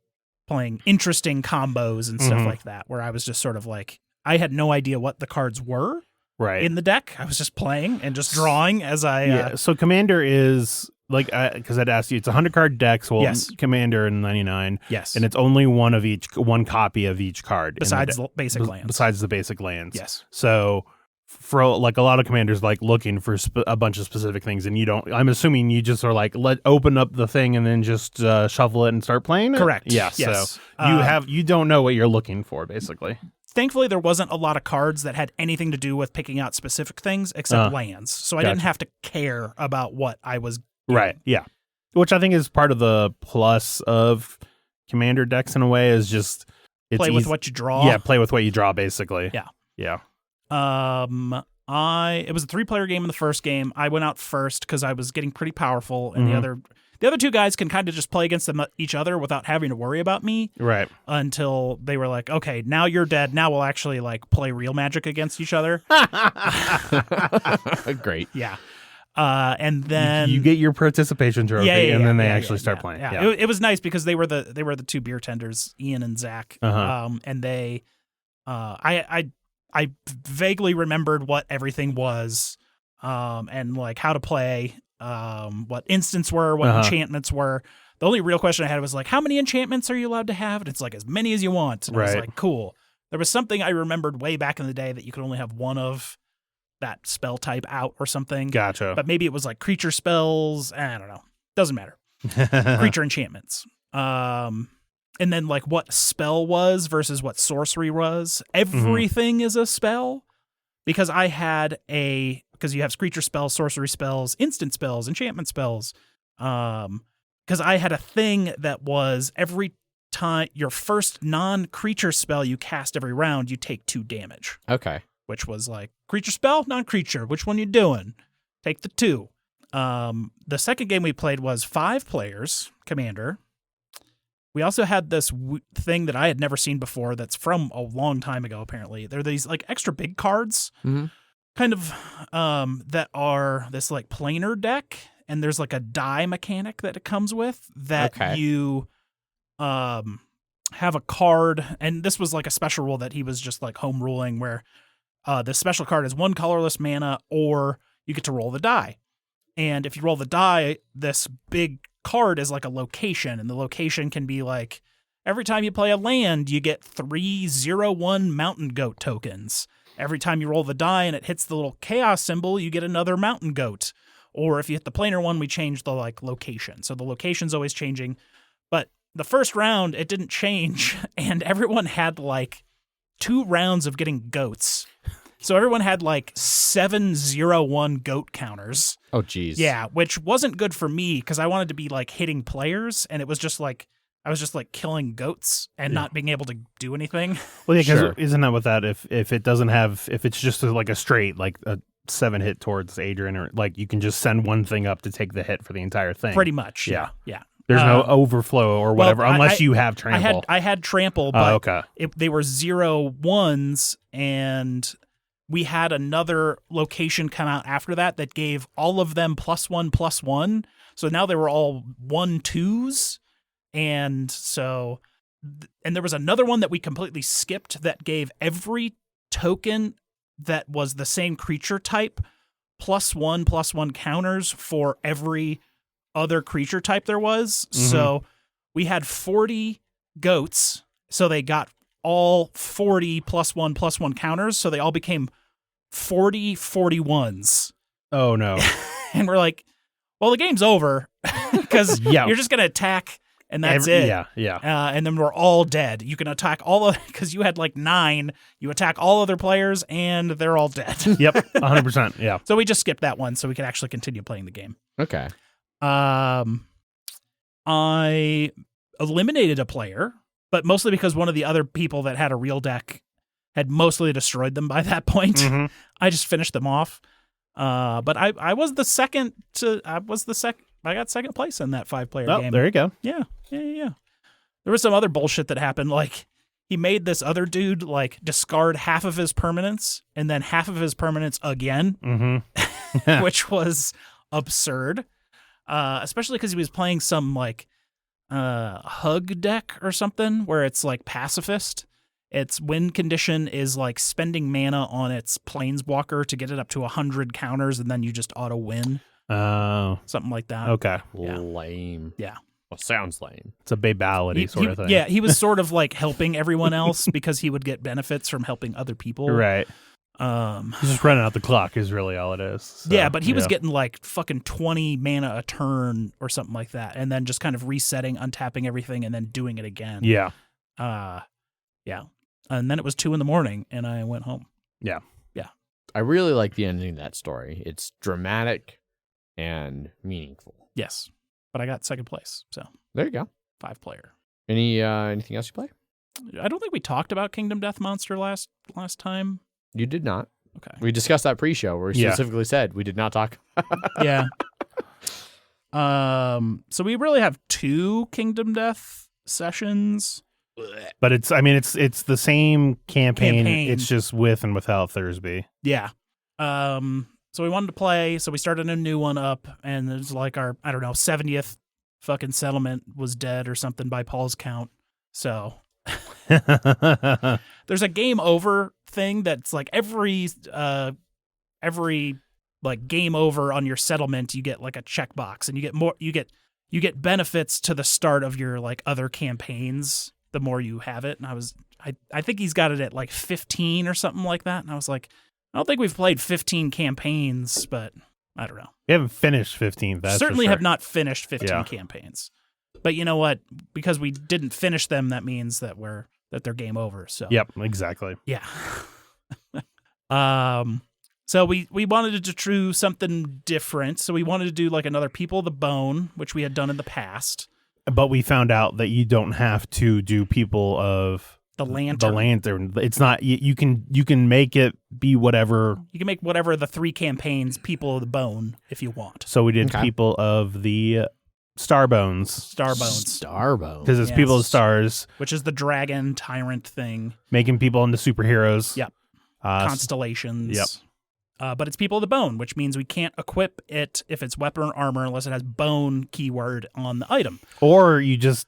playing interesting combos and stuff like that, where I was just sort of like, I had no idea what the cards were in the deck. I was just playing and just drawing as I... So Commander is, like, because I'd asked you, it's a 100-card deck, so yes. Commander in 99. Yes. And it's only one copy of each card. Besides the basic lands. Besides the basic lands. Yes. So... for like a lot of commanders like looking for a bunch of specific things, and I'm assuming you just are like open up the thing and then just shuffle it and start playing it? Correct. Yeah. Yes. So you don't know what you're looking for, basically. Thankfully, there wasn't a lot of cards that had anything to do with picking out specific things except lands. So I didn't have to care about what I was doing. Right. Yeah. Which I think is part of the plus of commander decks in a way, is just play with what you draw. Yeah, play with what you draw, basically. Yeah. Yeah. It was a 3-player game in the first game. I went out first because I was getting pretty powerful, and The other two guys can kind of just play against each other without having to worry about me. Right. Until they were like, okay, now you're dead. Now we'll actually like play real Magic against each other. Great. Yeah. And then you get your participation trophy, and then they actually start playing. Yeah. It was nice because they were the two beer tenders, Ian and Zach. And they, I vaguely remembered what everything was, and like how to play, what instants were, what enchantments were. The only real question I had was like, how many enchantments are you allowed to have? And it's like as many as you want. And I was like, cool. There was something I remembered way back in the day that you could only have one of that spell type out or something. Gotcha. But maybe it was like creature spells. I don't know. Doesn't matter. Creature enchantments. And then like what spell was versus what sorcery was. Everything is a spell because because you have creature spells, sorcery spells, instant spells, enchantment spells. Because I had a thing that was every time your first non-creature spell you cast every round, you take 2 damage. Okay. Which was like creature spell, non-creature. Which one you doing? Take the 2. The second game we played was 5 players, Commander. We also had this thing that I had never seen before that's from a long time ago, apparently. They're these like extra big cards, kind of that are this like planar deck, and there's like a die mechanic that it comes with that you have a card, and this was like a special rule that he was just like home ruling where the special card is 1 colorless mana, or you get to roll the die. And if you roll the die, this big card is like a location, and the location can be like every time you play a land, you get 3/0/1 mountain goat tokens. Every time you roll the die and it hits the little chaos symbol, you get another mountain goat. Or if you hit the planar one, we change the like location. So the location's always changing. But the first round, it didn't change, and everyone had like 2 rounds of getting goats. So everyone had like 7/0/1 goat counters. Oh, geez. Yeah, which wasn't good for me because I wanted to be like hitting players, and it was just like I was just like killing goats and not being able to do anything. Well, yeah, because isn't that what that if it doesn't have, if it's just like a straight like a 7 hit towards Adrian, or like you can just send one thing up to take the hit for the entire thing. Pretty much. Yeah. There's no overflow or whatever, unless you have trample. I had trample, but they were 0/1s, and we had another location come out after that gave all of them +1/+1. So now they were all 1/2s. And so, and there was another one that we completely skipped that gave every token that was the same creature type +1/+1 counters for every other creature type there was. So we had 40 goats. So they got all 40 +1/+1 counters. So they all became 40 41s. Oh, no. And we're like, well, the game's over because you're just going to attack and that's it. Yeah. And then we're all dead. You can attack because you had like 9, you attack all other players and they're all dead. Yep, 100%. Yeah. So we just skipped that one so we could actually continue playing the game. Okay. I eliminated a player, but mostly because one of the other people that had a real deck had mostly destroyed them by that point. I just finished them off. But I was the second I got second place in that 5-player game. There you go. Yeah. There was some other bullshit that happened. Like he made this other dude like discard half of his permanents and then half of his permanents again, which was absurd. Especially because he was playing some like hug deck or something where it's like pacifist. Its win condition is like spending mana on its planeswalker to get it up to 100 counters, and then you just auto win. Oh, something like that. Okay, lame. Yeah, well, sounds lame. It's a babality sort of thing. Yeah, he was sort of like helping everyone else because he would get benefits from helping other people. Right. He's just running out the clock is really all it is. So, yeah, but he was getting like fucking 20 mana a turn or something like that, and then just kind of resetting, untapping everything, and then doing it again. Yeah. Yeah. And then it was 2 a.m, and I went home. Yeah. I really like the ending of that story. It's dramatic and meaningful. Yes, but I got second place, so there you go. 5-player. Anything else you play? I don't think we talked about Kingdom Death Monster last time. You did not. Okay. We discussed that pre-show where we specifically said we did not talk. Yeah. So we really have 2 Kingdom Death sessions. But it's the same campaign. It's just with and without Thursby. Yeah. So we wanted to play, so we started a new one up, and it's like our, 70th fucking settlement was dead or something by Paul's count. So there's a game over thing that's like every like game over on your settlement, you get like a checkbox, and you get benefits to the start of your like other campaigns the more you have it. And I think he's got it at like 15 or something like that. And I was like, I don't think we've played 15 campaigns, but I don't know. We haven't finished 15. That's Certainly for sure. have not finished 15 campaigns. But you know what? Because we didn't finish them, that means that they're game over. So Yep, exactly. yeah. So we wanted to do something different. So we wanted to do like another People of the Bone, which we had done in the past. But we found out that you don't have to do People of the Lantern. The Lantern. It's not. You can make it be whatever. You can make whatever the 3 campaigns People of the Bone if you want. So we did People of the Starbones. Starbones. Because it's People of Stars, which is the dragon tyrant thing, making people into superheroes. Yep. Constellations. Yep. But it's People of the Bone, which means we can't equip it if it's weapon or armor unless it has bone keyword on the item. Or you just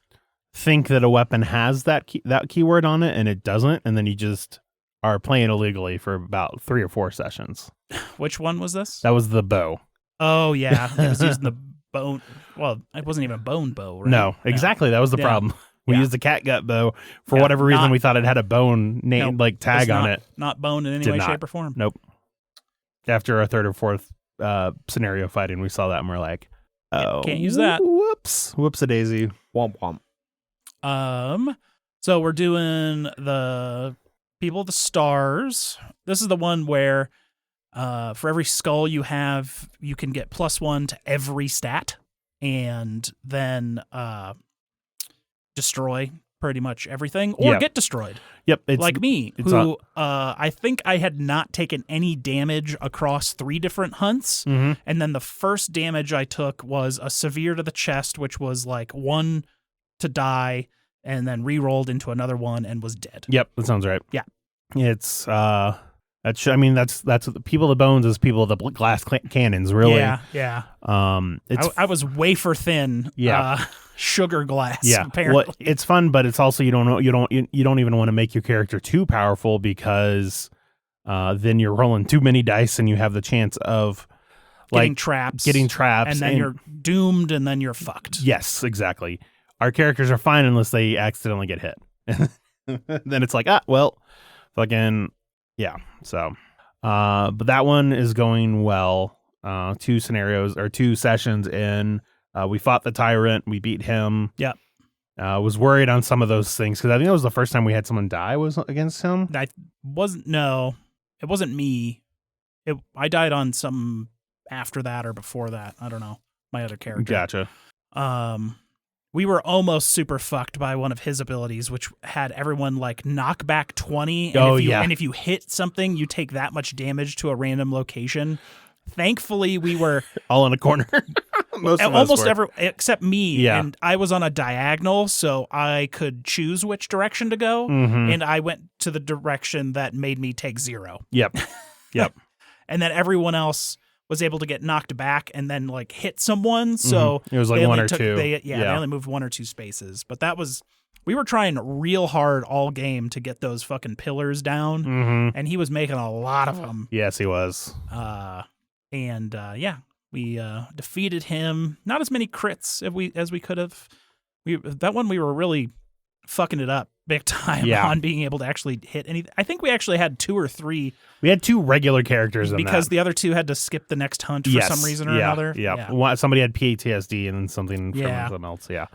think that a weapon has that keyword on it and it doesn't, and then you just are playing illegally for about 3 or 4 sessions. Which one was this? That was the bow. Oh, yeah. It was using the bone. Well, it wasn't even a bone bow, right? No, exactly. That was the problem. We used the catgut bow. For whatever reason, we thought it had a bone name, like tag on it. Not bone in any way, shape, or form. Nope. After our 3rd or 4th scenario fighting, we saw that and we're like, oh, can't use that. Whoops-a-daisy. Womp womp. So we're doing the People of the Stars. This is the one where for every skull you have, you can get +1 to every stat, and then destroy pretty much everything, or get destroyed. Yep. Like me, who I think I had not taken any damage across 3 different hunts, and then the first damage I took was a severe to the chest, which was like 1 to die, and then re-rolled into another one and was dead. Yep, that sounds right. Yeah. It's that's what the People of the Bones is People of the glass cannons, really. Yeah. It's I was wafer thin. Yeah. Sugar glass. Yeah. Apparently. Well, it's fun, but it's also you don't even want to make your character too powerful, because then you're rolling too many dice and you have the chance of getting traps, and then you're doomed, and then you're fucked. Yes, exactly. Our characters are fine unless they accidentally get hit. Then it's like, fucking, yeah. So, but that one is going well. 2 sessions in. We fought the tyrant. We beat him. Yep. Was worried on some of those things, because I think that was the first time we had someone die was against him. It wasn't me. I died on some after that or before that. I don't know. My other character. Gotcha. We were almost super fucked by one of his abilities, which had everyone like knock back 20. And if you hit something, you take that much damage to a random location. Thankfully, we were all in a corner. Almost everyone except me. Yeah. And I was on a diagonal, so I could choose which direction to go. And I went to the direction that made me take 0. Yep. And then everyone else was able to get knocked back and then like hit someone. So it was like 1 or 2. They only moved 1 or 2 spaces. But we were trying real hard all game to get those fucking pillars down. And he was making a lot of them. Yes, he was. We defeated him. Not as many crits as we could have. That one we were really fucking it up big time on being able to actually hit anything. I think we actually had 2 or 3. We had 2 regular characters because the other 2 had to skip the next hunt for some reason or another. Yeah. Somebody had PTSD and then something from something else. Yeah.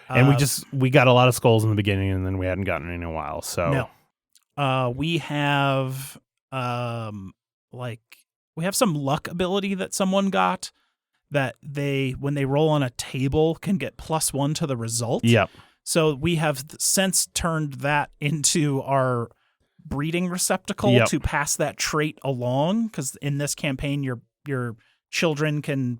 And we got a lot of skulls in the beginning, and then we hadn't gotten any in a while. So we have we have some luck ability that someone got that when they roll on a table can get +1 to the result. Yep. So we have since turned that into our breeding receptacle to pass that trait along, because in this campaign your children can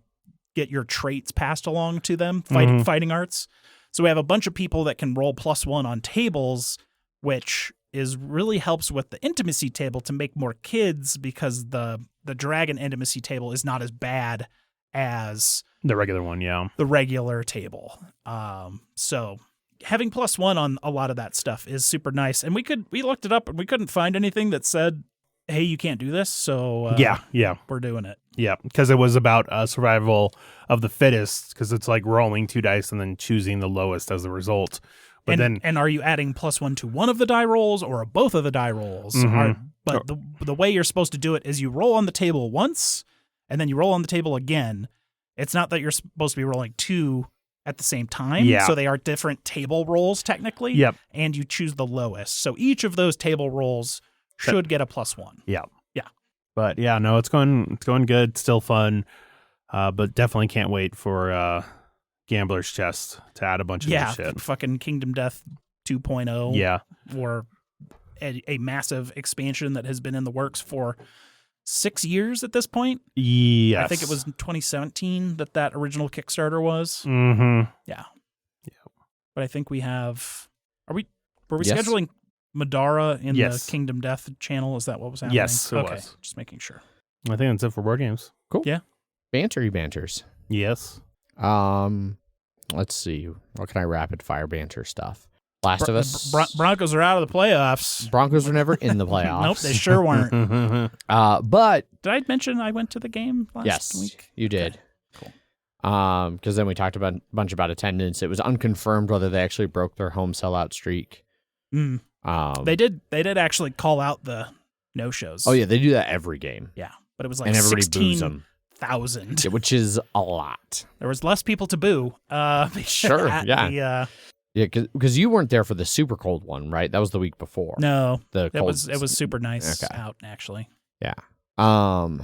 get your traits passed along to them, fighting arts. So we have a bunch of people that can roll +1 on tables, which really helps with the intimacy table to make more kids, because the dragon intimacy table is not as bad as the regular one, yeah. The regular table. So having +1 on a lot of that stuff is super nice. And we looked it up and we couldn't find anything that said, hey, you can't do this. So yeah, we're doing it. Yeah, because it was about survival of the fittest, because it's like rolling 2 dice and then choosing the lowest as the result. But and are you adding +1 to one of the die rolls or both of the die rolls? But the way you're supposed to do it is you roll on the table once and then you roll on the table again. It's not that you're supposed to be rolling 2 at the same time. Yeah. So they are different table rolls technically. Yep. And you choose the lowest. So each of those table rolls should get a +1. Yeah. Yeah. But yeah, no, it's going good. It's still fun. But definitely can't wait for Gambler's Chest to add a bunch of new shit. Fucking Kingdom Death 2.0. Yeah. Or a massive expansion that has been in the works for 6 years at this point. Yes. I think it was 2017 that original Kickstarter was. Mm-hmm. Yeah. But I think we have... Were we scheduling Madara in the Kingdom Death channel? Is that what was happening? Yes, it was. Just making sure. I think that's it for board games. Cool. Yeah. Bantery banters. Yes. Let's see. What can I rapid fire banter stuff? Last of Us. Broncos are out of the playoffs. Broncos were never in the playoffs. Nope, they sure weren't. But did I mention I went to the game last week? You did. Okay. Cool. Because then we talked about a bunch about attendance. It was unconfirmed whether they actually broke their home sellout streak. They did actually call out the no shows. Oh yeah, they do that every game. Yeah, but it was like and everybody boos them. 16,000, which is a lot. There was less people to boo. Sure, yeah. Yeah, because you weren't there for the super cold one, right? That was the week before. No, it was super nice out actually. Yeah. But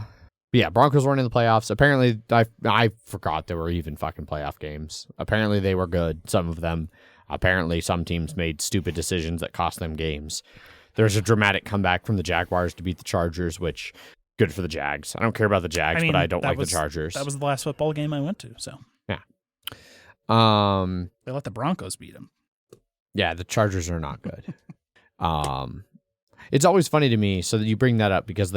yeah, Broncos weren't in the playoffs. Apparently, I forgot there were even fucking playoff games. Apparently, they were good. Some of them. Apparently, some teams made stupid decisions that cost them games. There's a dramatic comeback from the Jaguars to beat the Chargers, which good for the Jags. I don't care about the Jags, but I don't like the Chargers. That was the last football game I went to. So yeah. They let the Broncos beat them. Yeah, the Chargers are not good. It's always funny to me, so that you bring that up, because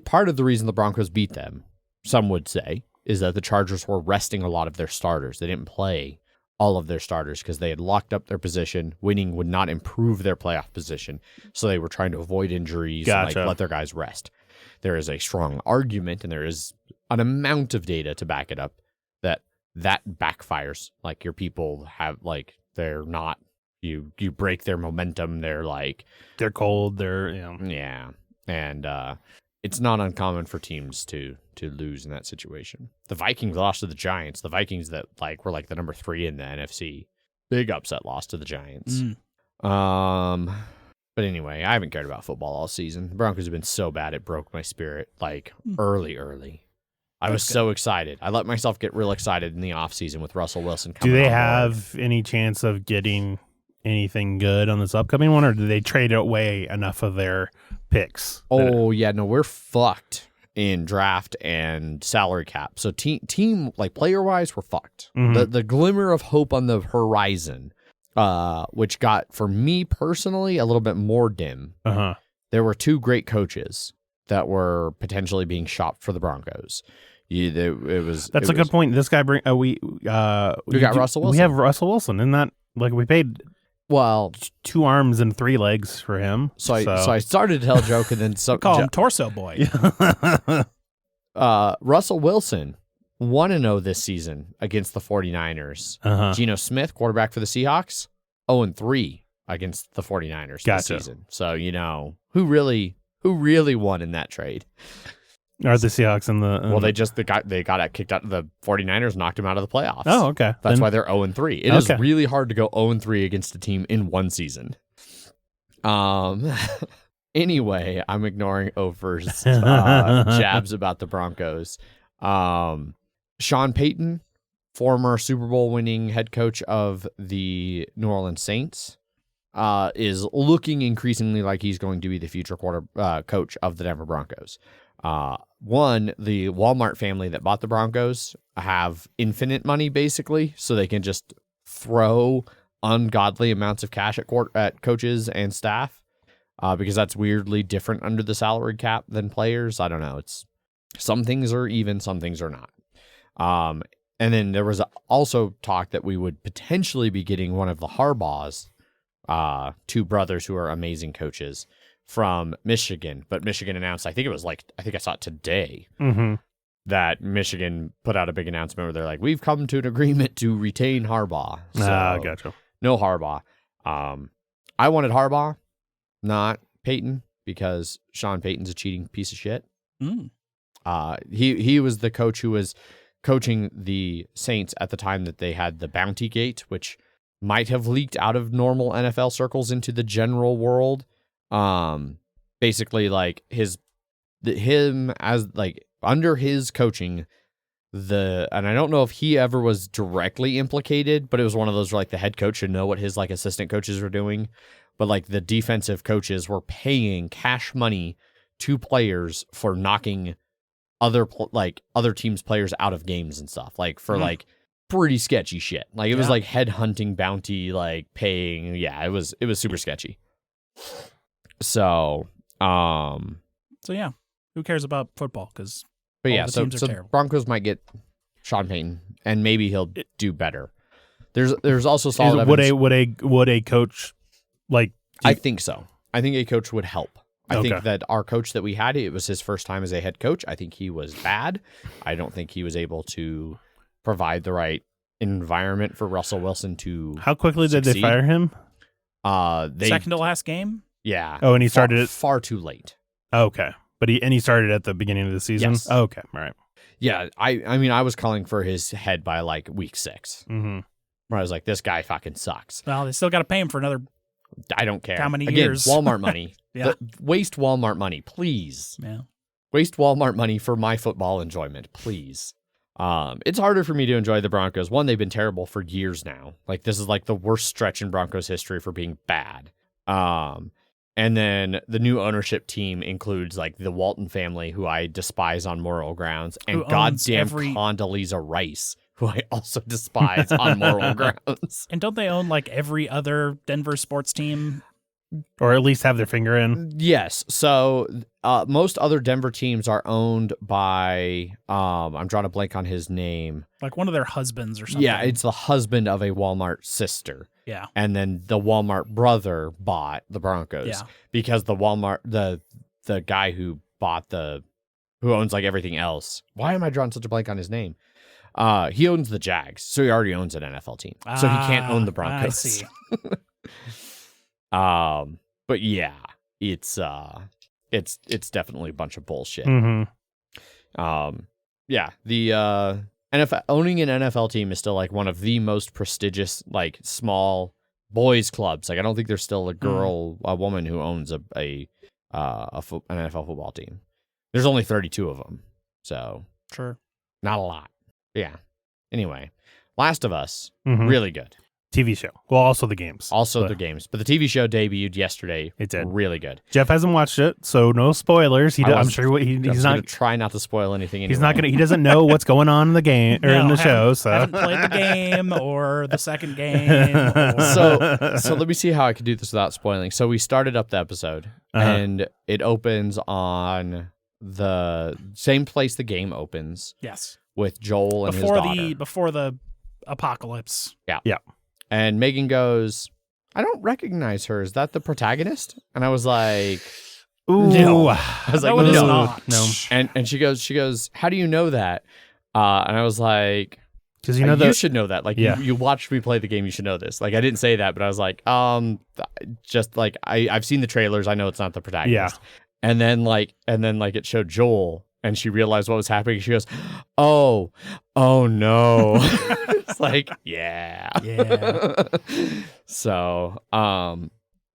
part of the reason the Broncos beat them, some would say, is that the Chargers were resting a lot of their starters. They didn't play all of their starters because they had locked up their position. Winning would not improve their playoff position, so they were trying to avoid injuries and let their guys rest. There is a strong argument, and there is an amount of data to back it up, that backfires. Like, your people have, like, they're not, you break their momentum. They're cold. Yeah. And it's not uncommon for teams to lose in that situation. The Vikings lost to the Giants. The Vikings that were the number 3 in the NFC. Big upset loss to the Giants. But anyway, I haven't cared about football all season. The Broncos have been so bad it broke my spirit early. I was so excited. I let myself get real excited in the offseason with Russell Wilson coming. Do they have any chance of getting anything good on this upcoming one, or do they trade away enough of their picks? We're fucked in draft and salary cap. So team player wise, we're fucked. Mm-hmm. The glimmer of hope on the horizon, which got, for me personally, a little bit more dim. There were 2 great coaches that were potentially being shopped for the Broncos. That's a good point. This guy we got Russell Wilson. We have Russell Wilson, and that we paid 2 arms and 3 legs for him. So I started to tell a joke, and then call him Torso Boy. Russell Wilson 1-0 this season against the 49ers. Geno Smith, quarterback for the Seahawks, 0-3 against the 49ers this season. So who really won in that trade? Are the Seahawks in the... they got kicked out. The 49ers knocked them out of the playoffs. Oh, okay. That's why they're 0-3. It is really hard to go 0-3 against a team in one season. Anyway, I'm ignoring Ofer's jabs about the Broncos. Sean Payton, former Super Bowl winning head coach of the New Orleans Saints, is looking increasingly like he's going to be the future coach of the Denver Broncos. The Walmart family that bought the Broncos have infinite money basically, so they can just throw ungodly amounts of cash at coaches and staff, because that's weirdly different under the salary cap than players. I don't know. It's some things are even, some things are not. And then there was also talk that we would potentially be getting one of the Harbaughs, two brothers who are amazing coaches from Michigan. But Michigan announced, I think I saw it today, that Michigan put out a big announcement where they're like, we've come to an agreement to retain Harbaugh. So gotcha. No Harbaugh. I wanted Harbaugh, not Peyton, because Sean Payton's a cheating piece of shit. He was the coach who was coaching the Saints at the time that they had the Bounty Gate, which might have leaked out of normal NFL circles into the general world. Basically, like him as like under his coaching, and I don't know if he ever was directly implicated, but it was one of those where like the head coach should know what his like assistant coaches were doing, but like the defensive coaches were paying cash money to players for knocking other teams' players out of games and stuff, like for like pretty sketchy shit. Like it was like head hunting bounty, like paying. Yeah, it was super sketchy. So yeah, who cares about football? Because so Broncos might get Sean Payton, and maybe he'll do better. There's also solid evidence. Would a coach like? I think so. I think a coach would help. I think that our coach that we had, it was his first time as a head coach. I think he was bad. I don't think he was able to provide the right environment for Russell Wilson to. How quickly did they fire him? Second to last game. Yeah. Oh, and he started it far too late. Okay, but he started at the beginning of the season. Yes. Oh, okay, all right. Yeah, I mean, I was calling for his head by like week 6, where I was like, this guy fucking sucks. Well, they still got to pay him for another. I don't care. How many years? Walmart money. Yeah. Waste Walmart money, please. Yeah. Waste Walmart money for my football enjoyment, please. It's harder for me to enjoy the Broncos. One, they've been terrible for years now. Like this is like the worst stretch in Broncos history for being bad. And then the new ownership team includes like the Walton family, who I despise on moral grounds, and goddamn Condoleezza Rice, who I also despise on moral grounds. And don't they own like every other Denver sports team? Or at least have their finger in? Yes. So most other Denver teams are owned by, I'm drawing a blank on his name. Like one of their husbands or something. Yeah, it's the husband of a Walmart sister. Yeah. And then the Walmart brother bought the Broncos. Yeah. Because the Walmart, the guy who who owns like everything else. Why am I drawing such a blank on his name? He owns the Jags, so he already owns an NFL team. So he can't own the Broncos. I see. But yeah, it's definitely a bunch of bullshit. Yeah, the NFL owning an NFL team is still like one of the most prestigious like small boys clubs. Like I don't think there's still a woman who owns an NFL football team. There's only 32 of them, so sure, not a lot. Yeah. Anyway, Last of Us, really good. TV show. Well, also the games. The games. But the TV show debuted yesterday. It did. Really good. Jeff hasn't watched it, so no spoilers. I'm sure he's not going to try not to spoil anything anyway. He's not going to. He doesn't know what's going on in the game or in the show. So haven't played the game or the second game. So let me see how I can do this without spoiling. So we started up the episode and it opens on the same place the game opens. Yes. With Joel and his daughter. Before the apocalypse. Yeah. Yeah. And Megan goes, I don't recognize her. Is that the protagonist? And I was like, ooh. No. I was like, no, it is no. not. No. And she goes, how do you know that? And I was like, because you should know that. Like you watched me play the game, you should know this. Like I didn't say that, but I was like, just like I've seen the trailers, I know it's not the protagonist. Yeah. And then it showed Joel. And she realized what was happening. She goes, oh no. It's like, yeah. So,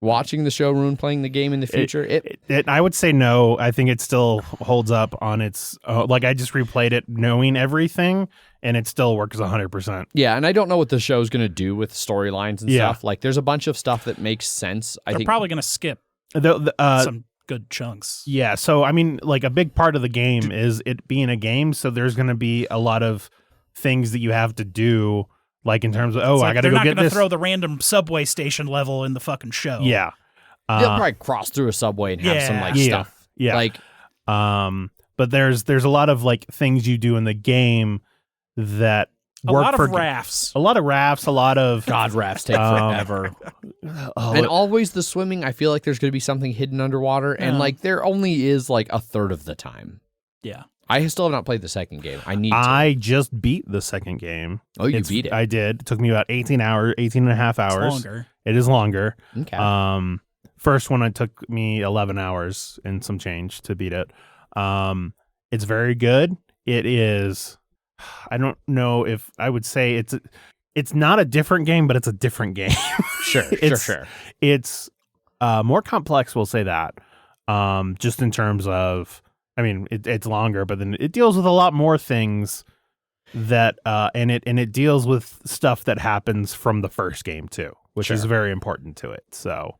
watching the show ruin playing the game in the future, it I would say no. I think it still holds up on its, like I just replayed it knowing everything, and it still works 100%. Yeah, and I don't know what the show's going to do with storylines and stuff. Like, there's a bunch of stuff that makes sense. They're probably going to skip some good chunks. Yeah, so I mean, like a big part of the game is it being a game, so there's going to be a lot of things that you have to do, like in terms of I gotta go get this. They're not gonna throw the random subway station level in the fucking show. Yeah, they'll probably cross through a subway and have some like stuff. Yeah, like but there's a lot of like things you do in the game that a lot of rafts. A lot of rafts, a lot of God, rafts take forever. And always the swimming, I feel like there's going to be something hidden underwater, and like there only is like a third of the time. Yeah. I still have not played the second game. I just beat the second game. Oh, you beat it? I did. It took me about 18 and a half hours. It's longer. It is longer. Okay. First one, it took me 11 hours and some change to beat it. It's very good. It is, I don't know if I would say it's not a different game, but it's a different game. Sure. It's more complex, we'll say that. Just in terms of, I mean, it's longer, but then it deals with a lot more things that, and it deals with stuff that happens from the first game too, which is very important to it. So,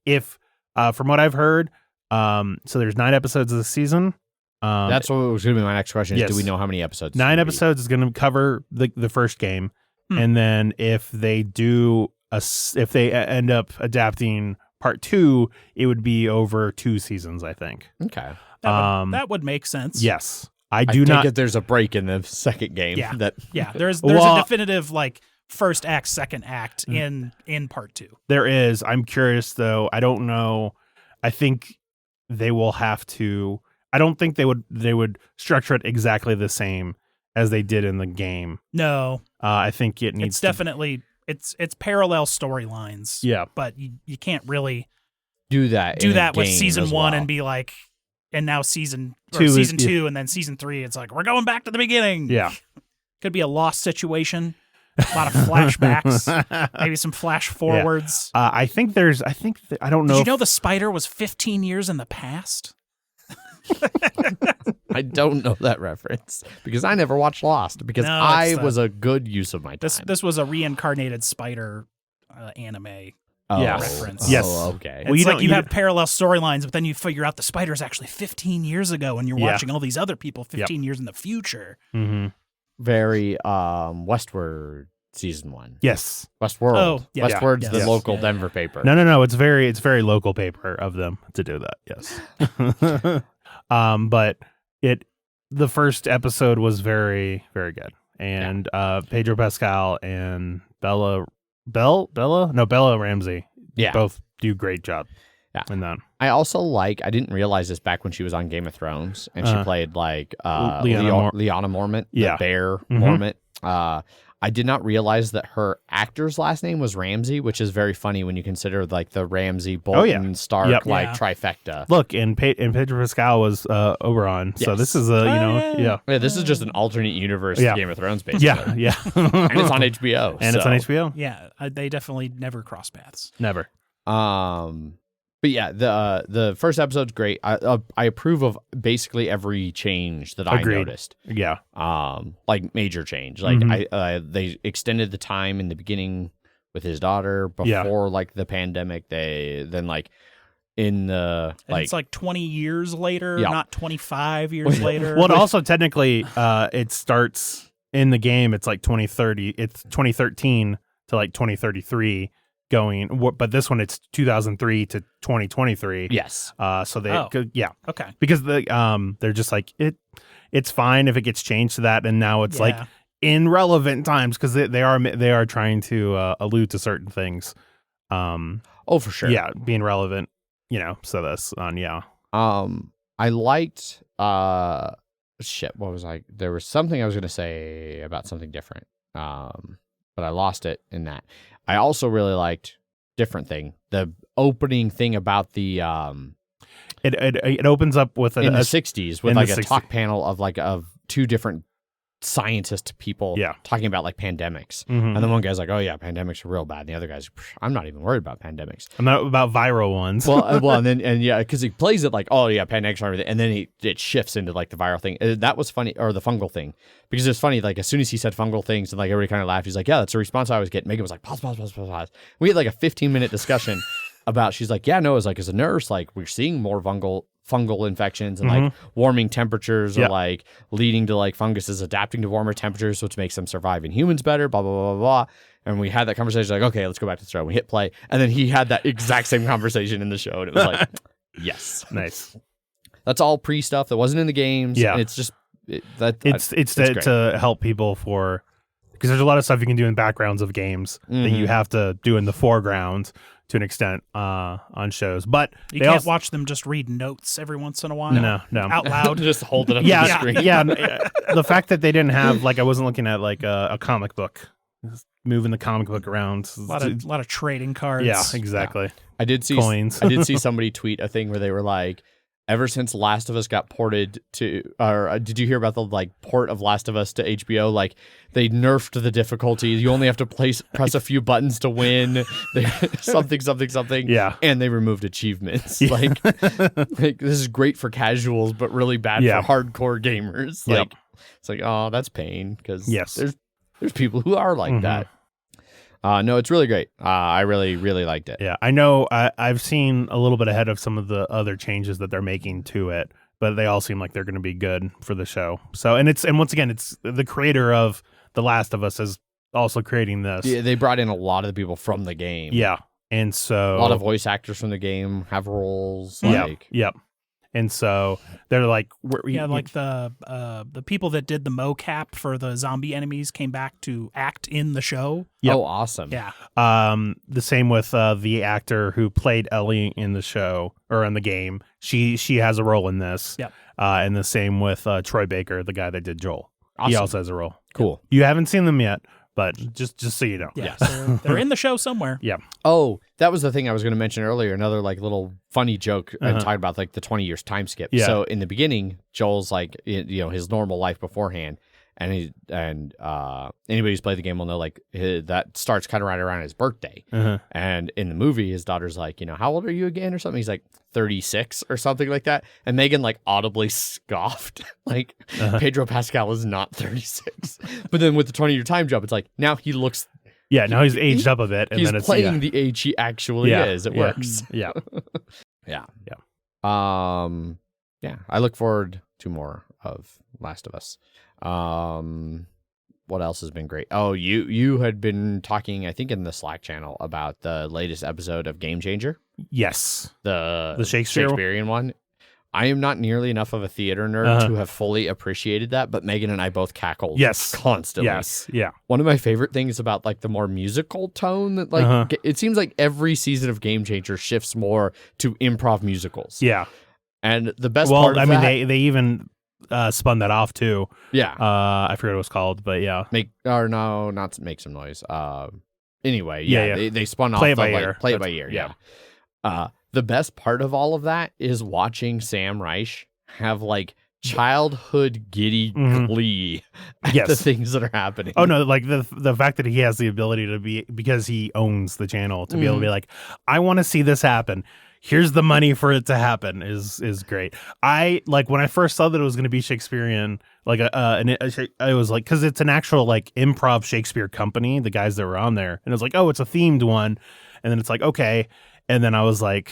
if, from what I've heard, so there's 9 episodes of the season. That's what was going to be my next question. Yes. Do we know how many episodes? 9 episodes is going to cover the first game, and then if they end up adapting part 2, it would be over 2 seasons, I think. Okay. That would make sense. Yes. I do take not. it there's a break in the second game. Yeah. Yeah. There's a definitive like first act, second act in part 2. There is. I'm curious though. I don't know. I think they will have to. I don't think they would structure it exactly the same as they did in the game. No. I think it needs. It's definitely it's parallel storylines. Yeah. But you can't really do that with season 1 and be like, and now season 2 and then season 3, it's like we're going back to the beginning. Yeah. Could be a lost situation. A lot of flashbacks, maybe some flash forwards. Yeah. I don't know. Did you know the spider was 15 years in the past? I don't know that reference because I never watched Lost because I was a good use of my time. This was a reincarnated spider anime reference. Yes. Oh, okay. It's like you have parallel storylines, but then you figure out the spider is actually 15 years ago, and you're watching all these other people 15 years in the future. Mm-hmm. Very Westward season 1. Yes. Westworld. Oh, yeah. Westward's the local Denver paper. No. It's very local paper of them to do that. Yes. But the first episode was very, very good. And Pedro Pascal and Bella Ramsey. Yeah. Both do a great job. Yeah. In that. I also I didn't realize this back when she was on Game of Thrones and she played like Lyanna Mormont, the bear Mormont. I did not realize that her actor's last name was Ramsey, which is very funny when you consider like the Ramsey Bolton Stark trifecta. Look, and Pedro Pascal was Oberon, so this is this is just an alternate universe Game of Thrones, basically. Yeah. And it's on HBO. It's on HBO. Yeah, they definitely never cross paths. Never. But yeah, the first episode's great. I approve of basically every change that I noticed. Yeah. Like major change. Like they extended the time in the beginning with his daughter before like the pandemic. Then like in the it's like 20 years later, not 25 years later. Well, also technically, it starts in the game. It's like 2030. It's 2013 to like 2033. Going, but this one it's 2003 to 2023. Yes. So they, okay, because they're just like it's fine if it gets changed to that, and now it's like in relevant times because they are trying to allude to certain things. For sure. Yeah, being relevant. So that's on. I liked shit. What was I? There was something I was gonna say about something different. But I lost it in that. I also really liked different thing. The opening thing about the it opens up with in the 60s with like a talk panel of 2 different scientist people talking about like pandemics. And then one guy's like, "Oh yeah, pandemics are real bad." And the other guy's, "I'm not even worried about pandemics. I'm not about viral ones." well, and because he plays it like, "Oh yeah, pandemics are everything," and then it shifts into like the viral thing. That was funny, or the fungal thing, because it's funny. Like as soon as he said fungal things, and like everybody kind of laughed. He's like, "Yeah, that's a response I always get." Megan was like, "Pause." We had like a 15-minute discussion about, she's like, yeah, no, it's like as a nurse, like we're seeing more fungal infections and like warming temperatures are like leading to like funguses adapting to warmer temperatures, which makes them survive in humans better, blah, blah, blah, blah, blah. And we had that conversation like, okay, let's go back to the show. We hit play. And then he had that exact same conversation in the show. And it was like, yes. Nice. That's all pre stuff that wasn't in the games. Yeah. And it's just, it's to help people because there's a lot of stuff you can do in backgrounds of games that you have to do in the foreground to an extent on shows. But you can't watch them just read notes every once in a while. No. Out loud. Just hold it up to the screen. Yeah. The fact that they didn't have, like, I wasn't looking at like a comic book, moving the comic book around. A lot of trading cards. Yeah, exactly. Yeah. I did see coins. I did see somebody tweet a thing where they were like, ever since Last of Us got ported to, or did you hear about the like port of Last of Us to HBO? Like they nerfed the difficulty. You only have to press a few buttons to win. something. Yeah, and they removed achievements. Yeah. Like this is great for casuals, but really bad for hardcore gamers. Like it's like, oh, that's pain because there's people who are like that. No, it's really great. I really, really liked it. Yeah, I know. I've seen a little bit ahead of some of the other changes that they're making to it, but they all seem like they're going to be good for the show. So, and once again, it's the creator of The Last of Us is also creating this. Yeah, they brought in a lot of the people from the game. Yeah, and so a lot of voice actors from the game have roles. Yep. And so they're like, like the people that did the mocap for the zombie enemies came back to act in the show. Yep. Oh, awesome. Yeah. The same with the actor who played Ellie in the show or in the game. She has a role in this. Yep. And the same with Troy Baker, the guy that did Joel. Awesome. He also has a role. Cool. You haven't seen them yet, but just so you know. Yeah. So they're in the show somewhere. Yeah. Oh, that was the thing I was going to mention earlier. Another like little funny joke and talking about like the 20 years time skip. Yeah. So in the beginning, Joel's like, his normal life beforehand. And anybody who's played the game will know like that starts kind of right around his birthday. And in the movie, his daughter's like, how old are you again or something? He's like 36 or something like that. And Megan like audibly scoffed. Like Pedro Pascal is not 36. But then with the 20-year time jump, it's like now he looks. Yeah, now he's aged up a bit. And he's then it's playing the age he actually is. It works. Yeah. Yeah. I look forward to more of Last of Us. What else has been great? Oh, you had been talking, I think, in the Slack channel about the latest episode of Gamechanger. Yes. The Shakespearean one. I am not nearly enough of a theater nerd to have fully appreciated that, but Megan and I both cackled constantly. Yes. Yeah. One of my favorite things about like the more musical tone that like it seems like every season of Gamechanger shifts more to improv musicals. Yeah. And the best part of that, they even spun that off too. Yeah. I forget what it was called, but yeah. Not make some noise. Anyway, they spun off Play It By Ear. Play It By Ear. Yeah. The best part of all of that is watching Sam Reich have like childhood giddy glee at the things that are happening. Oh no, like the fact that he has the ability to be, because he owns the channel, to be able to be like, I want to see this happen. Here's the money for it to happen is great. I like when I first saw that it was going to be Shakespearean, like I was like, because it's an actual like improv Shakespeare company, the guys that were on there, and it was like, oh, it's a themed one, and then it's like, okay, and then I was like,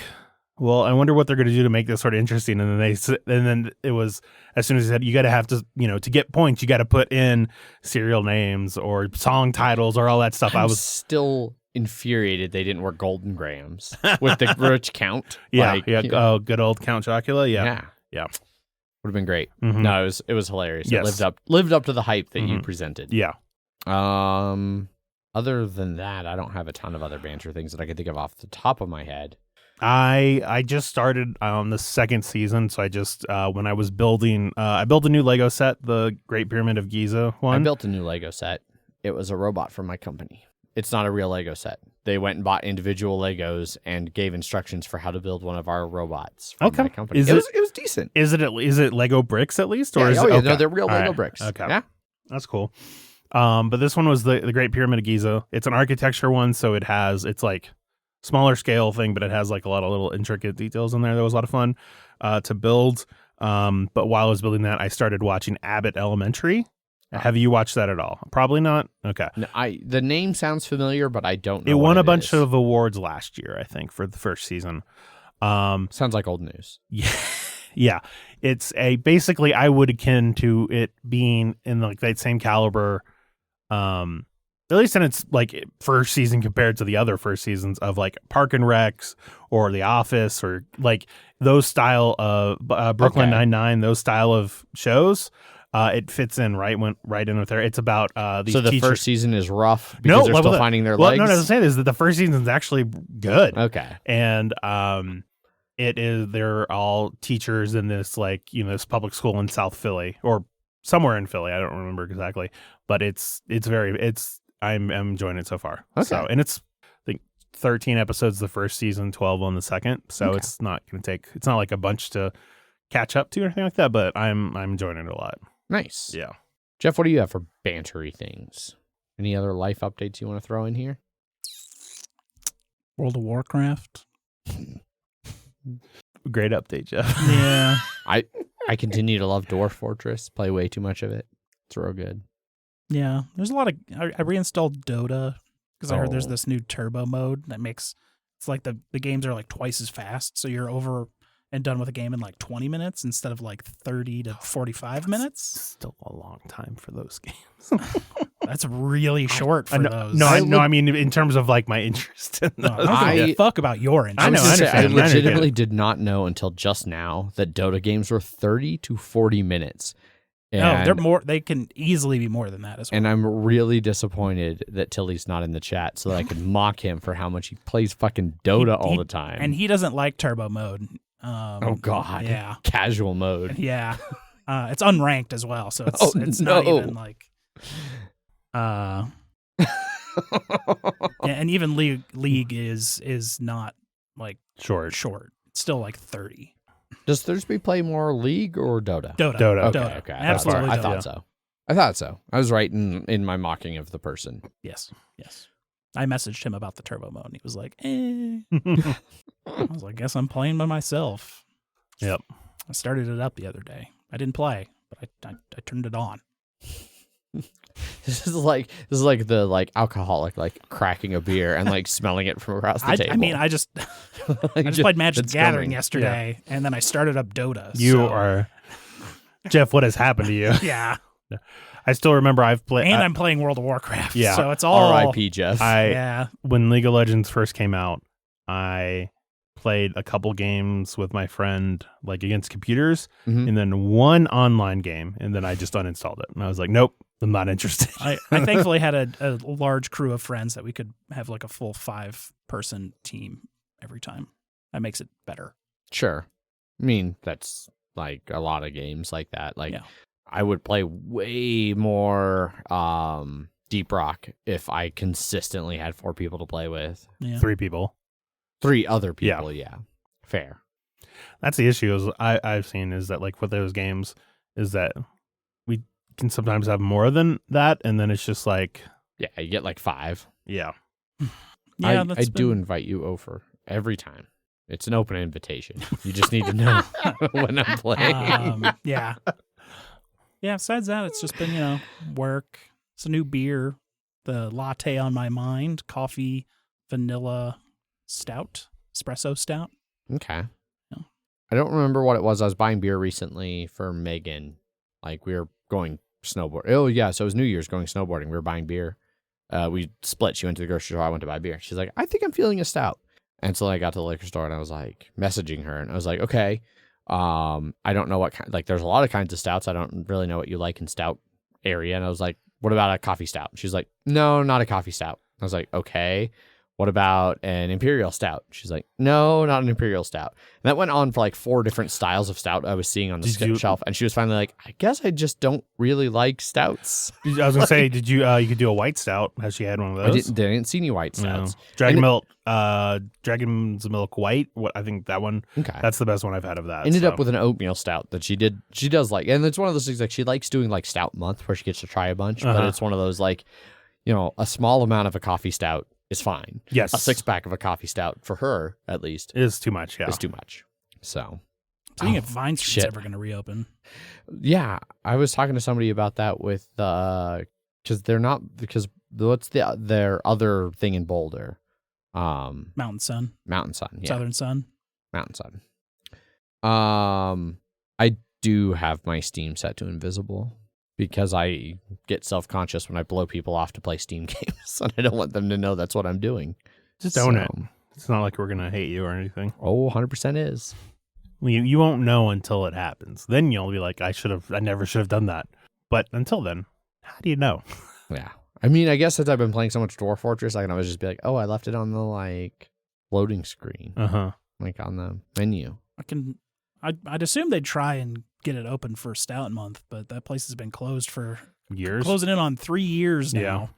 well, I wonder what they're going to do to make this sort of interesting, and then it was, as soon as he said, you got to have to, to get points, you got to put in serial names or song titles or all that stuff. I was still infuriated they didn't work Golden Grams with the rich count. Oh, good old Count Chocula. Yeah. Would have been great. No, it was hilarious. Yes. It lived up to the hype that you presented. Yeah. Other than that, I don't have a ton of other banter things that I can think of off the top of my head. I just started on the second season, so I just when I was building, I built a new Lego set, the Great Pyramid of Giza one. I built a new Lego set. It was a robot from my company. It's not a real Lego set. They went and bought individual Legos and gave instructions for how to build one of our robots from my company. It was decent. Is it Lego bricks at least, or no, they're real Lego bricks. Okay, yeah, that's cool. But this one was the Great Pyramid of Giza. It's an architecture one, so it's like smaller scale thing, but it has like a lot of little intricate details in there. That was a lot of fun to build. But while I was building that, I started watching Abbot Elementary. Have you watched that at all? Probably not. Okay. No, the name sounds familiar, but I don't know. It won what a bunch is. of awards last year, I think, for the first season. Sounds like old news. Yeah. Yeah. It's basically I would akin to it being in like that same caliber, at least in its like first season compared to the other first seasons of like Park and Recs or The Office or like those style of Brooklyn Nine-Nine, those style of shows. It fits in right in with there. It's about these So the teachers. first season is rough because they're still finding their legs? No, what I'm saying is that the first season is actually good. Okay. And they're all teachers in this like, this public school in South Philly or somewhere in Philly. I don't remember exactly, but I'm enjoying it so far. Okay. So, and it's I think 13 episodes the first season, 12 on the second. So it's not like a bunch to catch up to or anything like that, but I'm enjoying it a lot. Nice. Yeah. Jeff, what do you have for bantery things? Any other life updates you want to throw in here? World of Warcraft. Great update, Jeff. Yeah. I continue to love Dwarf Fortress. Play way too much of it. It's real good. Yeah. There's a lot of... I reinstalled Dota because I heard there's this new turbo mode that makes... It's like the games are like twice as fast, so you're over and done with a game in like 20 minutes instead of like 30 to 45 minutes. Still a long time for those games. That's really short for those. No, I mean in terms of like my interest in those. I don't give a fuck about your interest. I legitimately did not know until just now that Dota games were 30 to 40 minutes. No, they're more. They can easily be more than that as well. And I'm really disappointed that Tilly's not in the chat so that I could mock him for how much he plays fucking Dota all the time. And he doesn't like turbo mode. Oh God! Yeah, casual mode. Yeah, it's unranked as well, so it's not even like. Yeah, and even league is not like short. It's still like 30. Does Thursby play more League or Dota? Dota. Okay. Absolutely. I thought so. I was right in my mocking of the person. Yes. I messaged him about the turbo mode, and he was like, I was like, guess I'm playing by myself. Yep. I started it up the other day. I didn't play, but I turned it on. This is like the alcoholic cracking a beer and smelling it from across the table. I mean, I just played Magic the Gathering yesterday, and then I started up Dota. You are Jeff. What has happened to you? Yeah. I still remember I've played, and I'm playing World of Warcraft. Yeah, so it's all R.I.P. Jeff. When League of Legends first came out, I played a couple games with my friend, against computers, and then one online game, and then I just uninstalled it. And I was like, nope, I'm not interested. I thankfully had a large crew of friends that we could have a full 5-person team every time. That makes it better. Sure. I mean, that's a lot of games like that. I would play way more Deep Rock if I consistently had 4 people to play with. Yeah. 3 people. 3 other people, yeah. Fair. That's the issue is I've seen is that with those games is that we can sometimes have more than that, and then it's just yeah, you get 5. Yeah. Yeah, I do invite you over every time. It's an open invitation. You just need to know when I'm playing. Yeah. Yeah, besides that, it's just been, work. It's a new beer, the latte on my mind, coffee, vanilla stout, espresso stout. Okay. Yeah. I don't remember what it was. I was buying beer recently for Megan. We were going snowboard. Oh, yeah, so it was New Year's going snowboarding. We were buying beer. We split. She went to the grocery store. I went to buy beer. She's like, I think I'm feeling a stout. And so I got to the liquor store and I was messaging her and I was like, okay. I don't know what kind, there's a lot of kinds of stouts. I don't really know what you like in stout area. And I was like, what about a coffee stout? She's like, no, not a coffee stout. I was like, okay. What about an imperial stout? She's like, no, not an imperial stout. And that went on for 4 different styles of stout I was seeing on the shelf. And she was finally like, I guess I just don't really like stouts. I was going to say, did you could do a white stout? Has she had one of those? I didn't see any white stouts. No. Dragon's Milk White. I think that one. Okay. That's the best one I've had of that. Ended up with an oatmeal stout that she does like. And it's one of those things she likes doing stout month where she gets to try a bunch. But it's one of those a small amount of a coffee stout is fine. Yes. A 6-pack of a coffee stout for her, at least, is too much. Yeah. Is too much. So Seeing if Vine Street's ever going to reopen. Yeah, I was talking to somebody about that with because what's their other thing in Boulder? Mountain Sun. Mountain Sun. Yeah. Southern Sun. Mountain Sun. I do have my Steam set to invisible because I get self-conscious when I blow people off to play Steam games, and I don't want them to know that's what I'm doing. Just own it. It's not like we're gonna hate you or anything. Oh, 100% is. You won't know until it happens. Then you'll be like, I never should have done that. But until then, how do you know? Yeah. I mean, I guess since I've been playing so much Dwarf Fortress, I can always just be like, oh, I left it on the loading screen. Like on the menu. I'd assume they'd try and get it open for Stout Month, but that place has been closed for years. Closing in on 3 years now.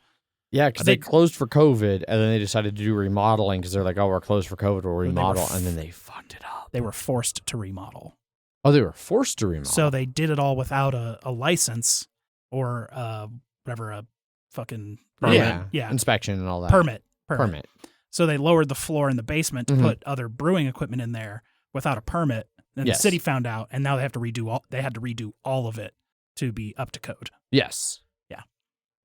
Yeah, because they closed for COVID, and then they decided to do remodeling because they're like, oh, we're closed for COVID, we'll remodel, and then they fucked it up. They were forced to remodel. Oh, they were forced to remodel? So they did it all without a license or whatever, a fucking... Permit. Yeah, inspection and all that. Permit. So they lowered the floor in the basement to put other brewing equipment in there without a permit. Then the city found out, and now they have to redo all of it to be up to code. Yes. Yeah.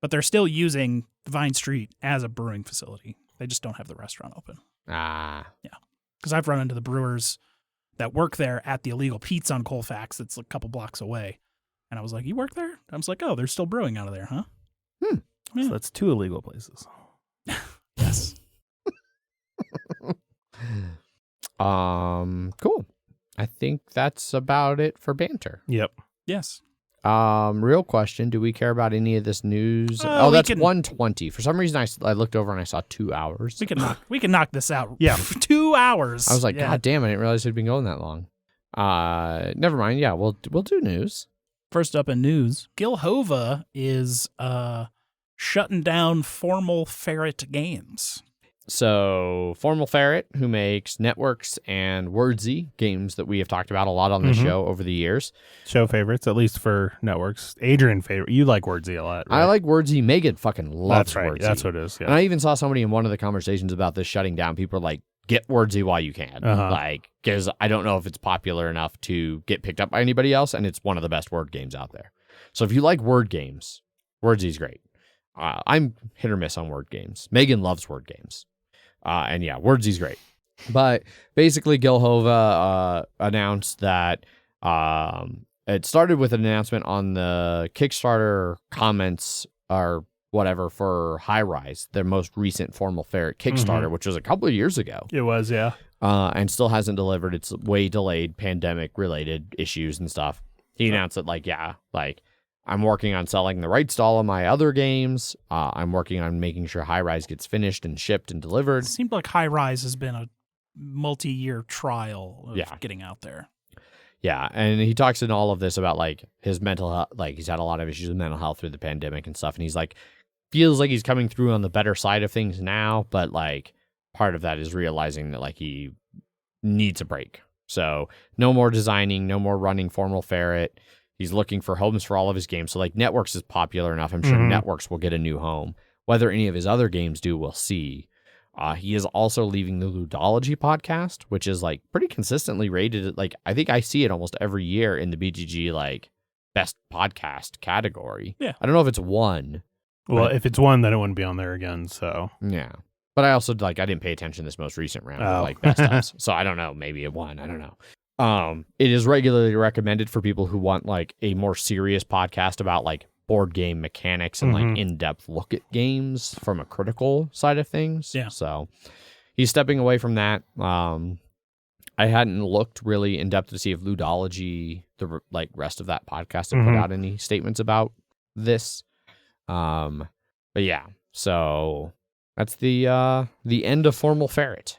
But they're still using Vine Street as a brewing facility. They just don't have the restaurant open. Ah. Yeah. Because I've run into the brewers that work there at the Illegal Pete's on Colfax that's a couple blocks away. And I was like, you work there? I was like, oh, they're still brewing out of there, huh? Yeah. So that's 2 illegal places. Yes. Cool. I think that's about it for banter. Yep. Yes. Real question, do we care about any of this news? That's 120. For some reason I looked over and I saw 2 hours. We can knock this out. Yeah. 2 hours. I was like, God damn, I didn't realize it'd been going that long. Never mind. Yeah, we'll do news. First up in news, Gilhova is shutting down Formal Ferret Games. So, Formal Ferret, who makes Networks and Wordsy, games that we have talked about a lot on the show over the years. Show favorites, at least for Networks. Adrian favorite. You like Wordsy a lot, right? I like Wordsy. Megan fucking loves That's right. Wordsy. That's what it is. Yeah. And I even saw somebody in one of the conversations about this shutting down. People are like, get Wordsy while you can. Because I don't know if it's popular enough to get picked up by anybody else, and it's one of the best word games out there. So if you like word games, Wordsy's great. I'm hit or miss on word games. Megan loves word games. And yeah, Wordsy's great. But basically, Gilhova announced that it started with an announcement on the Kickstarter comments or whatever for High Rise, their most recent Formal Ferret Kickstarter, which was a couple of years ago. It was, yeah. And still hasn't delivered. It's way delayed, pandemic-related issues and stuff. He announced that, I'm working on selling the rights to all of my other games. I'm working on making sure High Rise gets finished and shipped and delivered. It seemed like High Rise has been a multi-year trial of getting out there. Yeah, and he talks in all of this about, his mental health. He's had a lot of issues with mental health through the pandemic and stuff, and he's feels like he's coming through on the better side of things now, but, part of that is realizing that, he needs a break. So, no more designing, no more running Formal Ferret. He's looking for homes for all of his games. So, Networks is popular enough. I'm sure Networks will get a new home. Whether any of his other games do, we'll see. He is also leaving the Ludology podcast, which is, pretty consistently rated. I think I see it almost every year in the BGG, best podcast category. Yeah. I don't know if it's one. Well, if it's one, then it wouldn't be on there again, so. Yeah. But I also, I didn't pay attention this most recent round of, best ofs. So, I don't know. Maybe it won. I don't know. It is regularly recommended for people who want a more serious podcast about board game mechanics and in-depth look at games from a critical side of things. Yeah. So he's stepping away from that. I hadn't looked really in depth to see if Ludology, the rest of that podcast, had put out any statements about this. But yeah, so that's the end of Formal Ferret,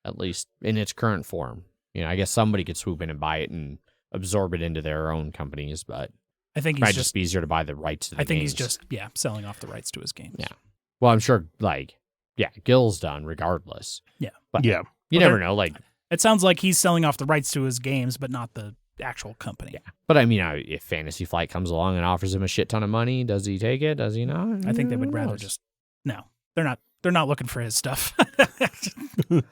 at least in its current form. I guess somebody could swoop in and buy it and absorb it into their own companies, but I think it might just be easier to buy the rights to the games. I think he's just, selling off the rights to his games. Yeah. Well, I'm sure, Gil's done regardless. Yeah. But you never know. It sounds like he's selling off the rights to his games, but not the actual company. Yeah. But I mean, if Fantasy Flight comes along and offers him a shit ton of money, does he take it? Does he not? I think they would rather just, no, they're not they're not looking for his stuff. Well,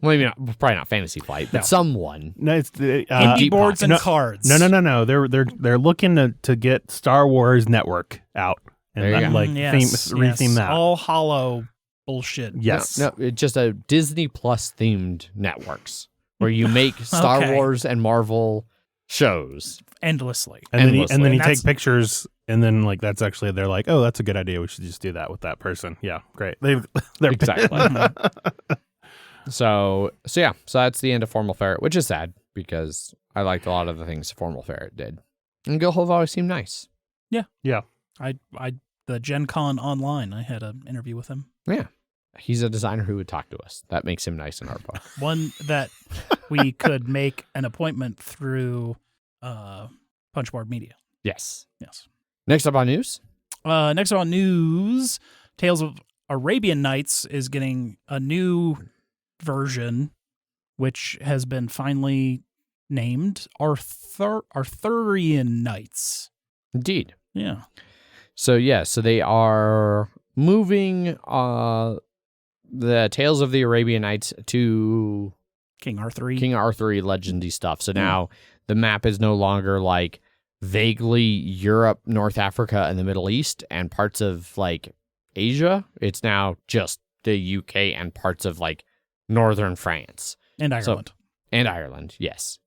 maybe not, probably not Fantasy Flight, but someone. No, it's Indie boards and cards. No. They're looking to get Star Wars Network out and There you go. retheme that. All hollow bullshit. Yes. No, it's just a Disney Plus themed networks where you make Star Okay. Wars and Marvel shows. Endlessly. And then endlessly. you That's- take pictures, and then like that's actually they're like, oh, that's a good idea. We should just do that with that person. Yeah, great. They're Exactly. So that's the end of Formal Ferret, which is sad because I liked a lot of the things Formal Ferret did. And Gil have always seemed nice. Yeah. The Gen Con online, I had an interview with him. Yeah. He's a designer who would talk to us. That makes him nice in our book. One that we could make an appointment through Punchboard Media. Yes. Yes. Next up on news. Next on news, Tales of Arabian Nights is getting a new version, which has been finally named Arthurian Nights. Indeed. Yeah. So they are moving the Tales of the Arabian Nights to King Arthur. King Arthur legendy stuff. So now the map is no longer like vaguely Europe, North Africa, and the Middle East and parts of like Asia. It's now just the UK and parts of like northern France And Ireland. and Ireland. Yes.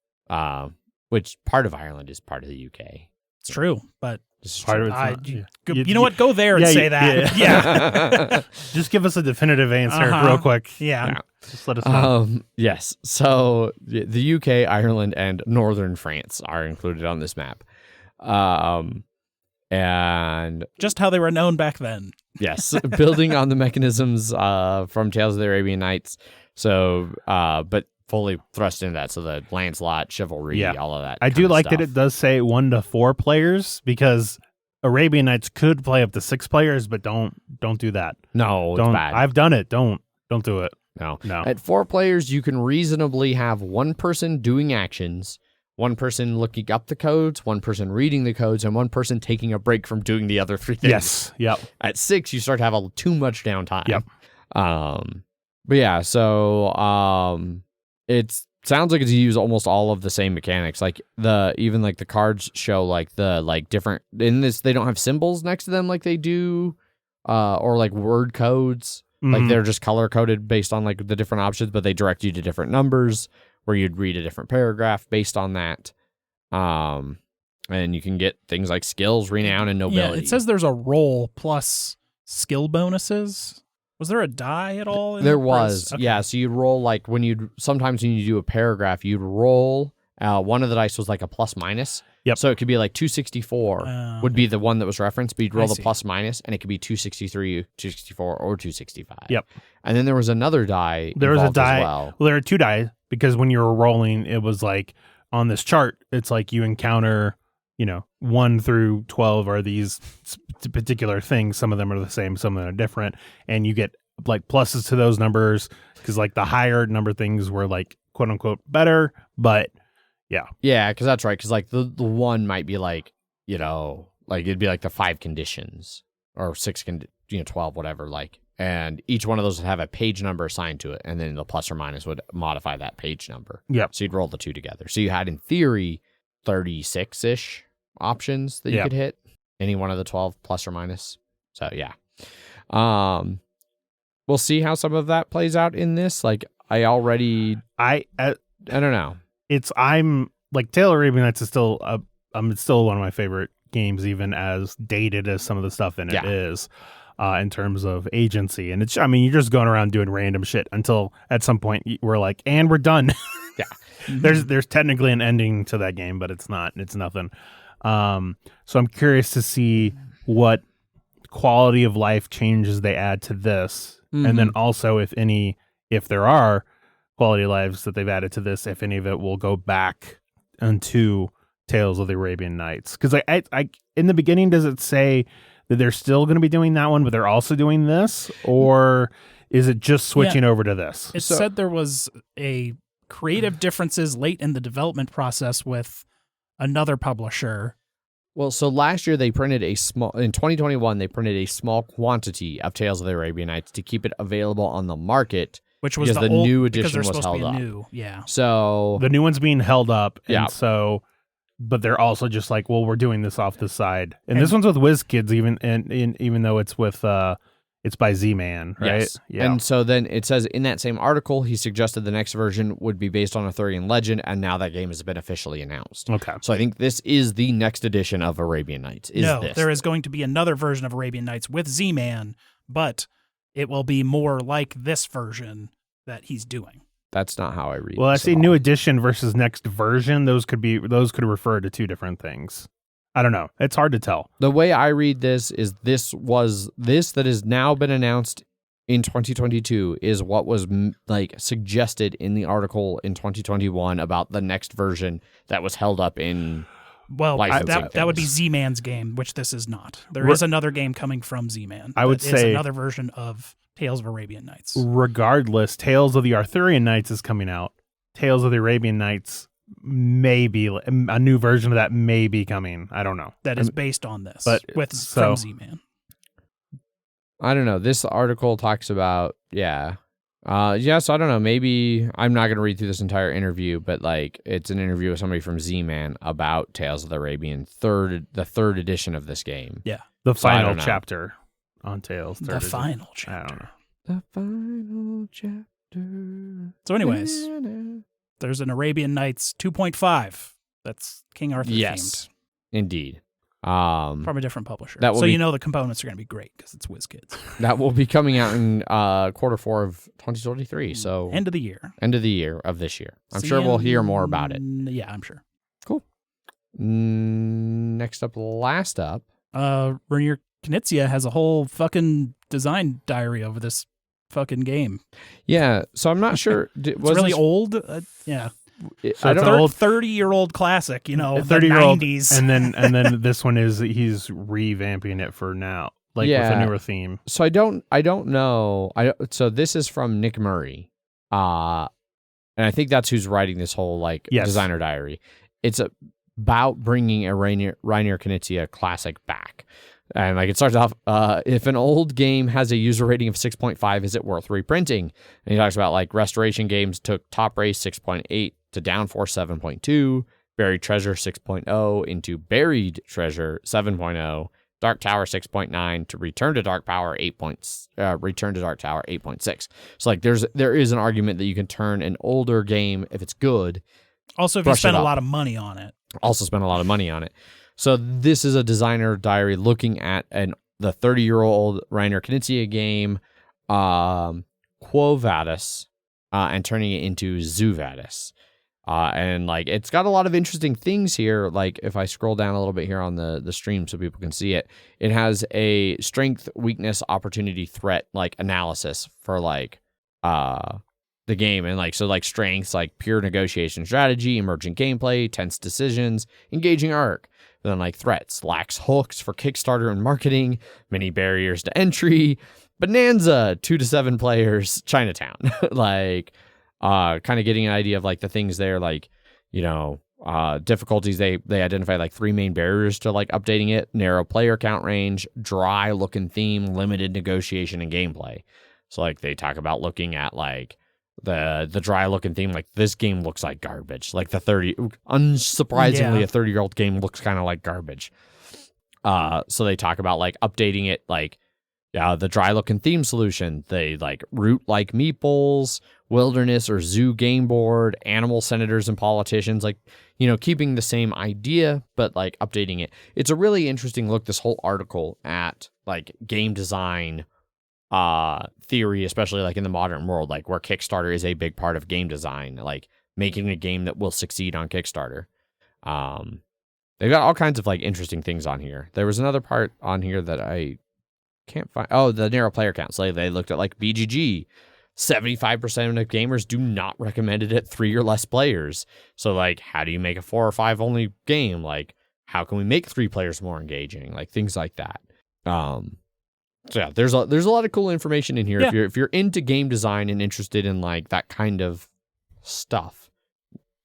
Which part of Ireland is part of the UK? It's true, but This is Part true. of it's not- you know what? Go there and yeah, say that. Yeah. Just give us a definitive answer Uh-huh. real quick. Yeah. Just let us know. Yes. So the UK, Ireland, and northern France are included on this map. And Just how they were known back then. yes, building on the mechanisms from Tales of the Arabian Nights. So, but fully thrust into that. So the Lancelot, chivalry, Yeah. all of that. I kind do of like stuff. that it does say 1 to 4 players because Arabian Nights could play up to 6 players, but don't do that. No, it's Don't. bad. I've done it. Don't do it. No. No. At 4 players, you can reasonably have one person doing actions, one person looking up the codes, one person reading the codes, and one person taking a break from doing the other 3 things. Yes. Yep. At 6, you start to have too much downtime. Yep. But yeah, so it sounds like it's use almost all of the same mechanics. Like even the cards show like the different in this. They don't have symbols next to them like they do, or like word codes. Like Mhm. they're just color coded based on like the different options, but they direct you to different numbers where you'd read a different paragraph based on that. And you can get things like skills, renown, and nobility. Yeah, it says there's a roll plus skill bonuses. Was there a die at all? In There the was, price? Okay. yeah. So you'd roll like sometimes when you do a paragraph, you'd roll. One of the dice was like a plus minus. Yep. So it could be like 264 would be the one that was referenced, but you'd roll I the see. plus minus, and it could be 263, 264, or 265. Yep. And then there was another die. There was a involved as die. well. Well, there are 2 die because when you were rolling, it was like on this chart, it's like you encounter, 1 through 12 are these particular things. Some of them are the same, some of them are different. And you get like pluses to those numbers because like the higher number things were like quote unquote better. But Yeah, because that's right. Because like the one might be like, like it'd be like the 5 conditions or 6, 12, whatever. Like, and each one of those would have a page number assigned to it, and then the plus or minus would modify that page number. Yep. So you'd roll the 2 together. So you had in theory 36-ish options that you Yep. could hit any one of the 12 plus or minus. So yeah, we'll see how some of that plays out in this. Like I don't know. I'm like Taylor Arabian Nights is still it's still one of my favorite games, even as dated as some of the stuff in it is, in terms of agency. And you're just going around doing random shit until at some point we're like, and we're done. Yeah. There's technically an ending to that game, but it's not. It's nothing. So I'm curious to see what quality of life changes they add to this, and then also if there are quality of lives that they've added to this, if any of it will go back into Tales of the Arabian Nights. Because I in the beginning, does it say that they're still going to be doing that one, but they're also doing this, or is it just switching over to this? It said there was a creative differences late in the development process with another publisher, Well, so last year in 2021, they printed a small quantity of Tales of the Arabian Nights to keep it available on the market, which was because the new old, edition because was supposed to held be up. new. Yeah. So The new one's being held up, and Yeah. so, but they're also just like, well, we're doing this off the side, and this one's with WizKids, even though it's with it's by Z-Man, right? Yes. Yeah. And so then it says in that same article, he suggested the next version would be based on Arthurian legend, and now that game has been officially announced. Okay. So I think this is the next edition of Arabian Nights. There is going to be another version of Arabian Nights with Z-Man, but it will be more like this version that he's doing. That's not how I read. Well, I this see at new all. edition versus next version. Those could refer to two different things. I don't know. It's hard to tell. The way I read this is this that has now been announced in 2022 is what was suggested in the article in 2021 about the next version that was held up in. Well, licensing that would be things. Z-Man's game, which this is not. There is another game coming from Z-Man. I would that is say- another version of Tales of Arabian Nights. Regardless, Tales of the Arthurian Nights is coming out. Tales of the Arabian Nights may be a new version of that may be coming. I don't know. That is based on this, but from Z-Man. I don't know. This article talks about so I don't know. Maybe I'm not going to read through this entire interview, but it's an interview with somebody from Z-Man about Tales of the Arabian the third edition of this game. Yeah, The So I final don't know. chapter on Tales. the third edition. final I chapter. don't know. The final chapter. So, anyways, there's an Arabian Nights 2.5 that's King Arthur Yes, indeed. themed from a different publisher. That will So be- you know the components are going to be great because it's WizKids. That will be coming out in Q4 of 2023. So End of the year. end of the year of this year. I'm See sure we'll you hear more about it. Yeah, I'm sure. Last up. Rainier Knizia has a whole fucking design diary over this fucking game. Yeah, so I'm not sure. It's really old. Yeah. So I it's don't an old 30-year-old classic, the 30-year-old, 90s. and then this one is he's revamping it for now, with a newer theme. So I don't know. So this is from Nick Murray, and I think that's who's writing this whole Yes. designer diary. It's about bringing a Rainier Knizia classic back, and it starts off. If an old game has a user rating of 6.5, is it worth reprinting? And he talks about restoration games took Top Race 6.8 to Downforce 7.2, Buried Treasure 6.0 into Buried Treasure 7.0. Dark Tower 6.9 to Return to Dark Tower 8.6. So there is an argument that you can turn an older game, if it's good, Also, if you brush spend it a up. lot of money on it. also spend a lot of money on it. So this is a designer diary looking at the 30-year-old Rainier Knizia game, Quo Vadis, and turning it into Zoo Vadis. And it's got a lot of interesting things here. If I scroll down a little bit here on the stream so people can see it, it has a strength, weakness, opportunity, threat analysis for the game, and strengths pure negotiation strategy, emergent gameplay, tense decisions, engaging arc. And then threats, lacks hooks for Kickstarter and marketing, many barriers to entry, Bonanza 2 to 7 players, Chinatown. Kind of getting an idea of the things there, difficulties. They identify 3 main barriers to updating it: narrow player count range, dry looking theme, limited negotiation and gameplay. So they talk about looking at the dry looking theme, this game looks like garbage. Unsurprisingly, Yeah. a 30-year-old game looks kind of like garbage. So they talk about updating it, the dry looking theme solution. They root like meeples, wilderness or zoo game board, animal senators and politicians, keeping the same idea, but updating it. It's a really interesting look, this whole article, at game design theory, especially in the modern world, where Kickstarter is a big part of game design, making a game that will succeed on Kickstarter. They've got all kinds of interesting things on here. There was another part on here that I can't find. Oh, the narrow player count. So they looked at BGG. 75% of gamers do not recommend it at 3 or less players. So how do you make a 4 or 5 only game? How can we make 3 players more engaging? Things like that. So yeah, there's a lot of cool information in here. Yeah. If you're into game design and interested in that kind of stuff,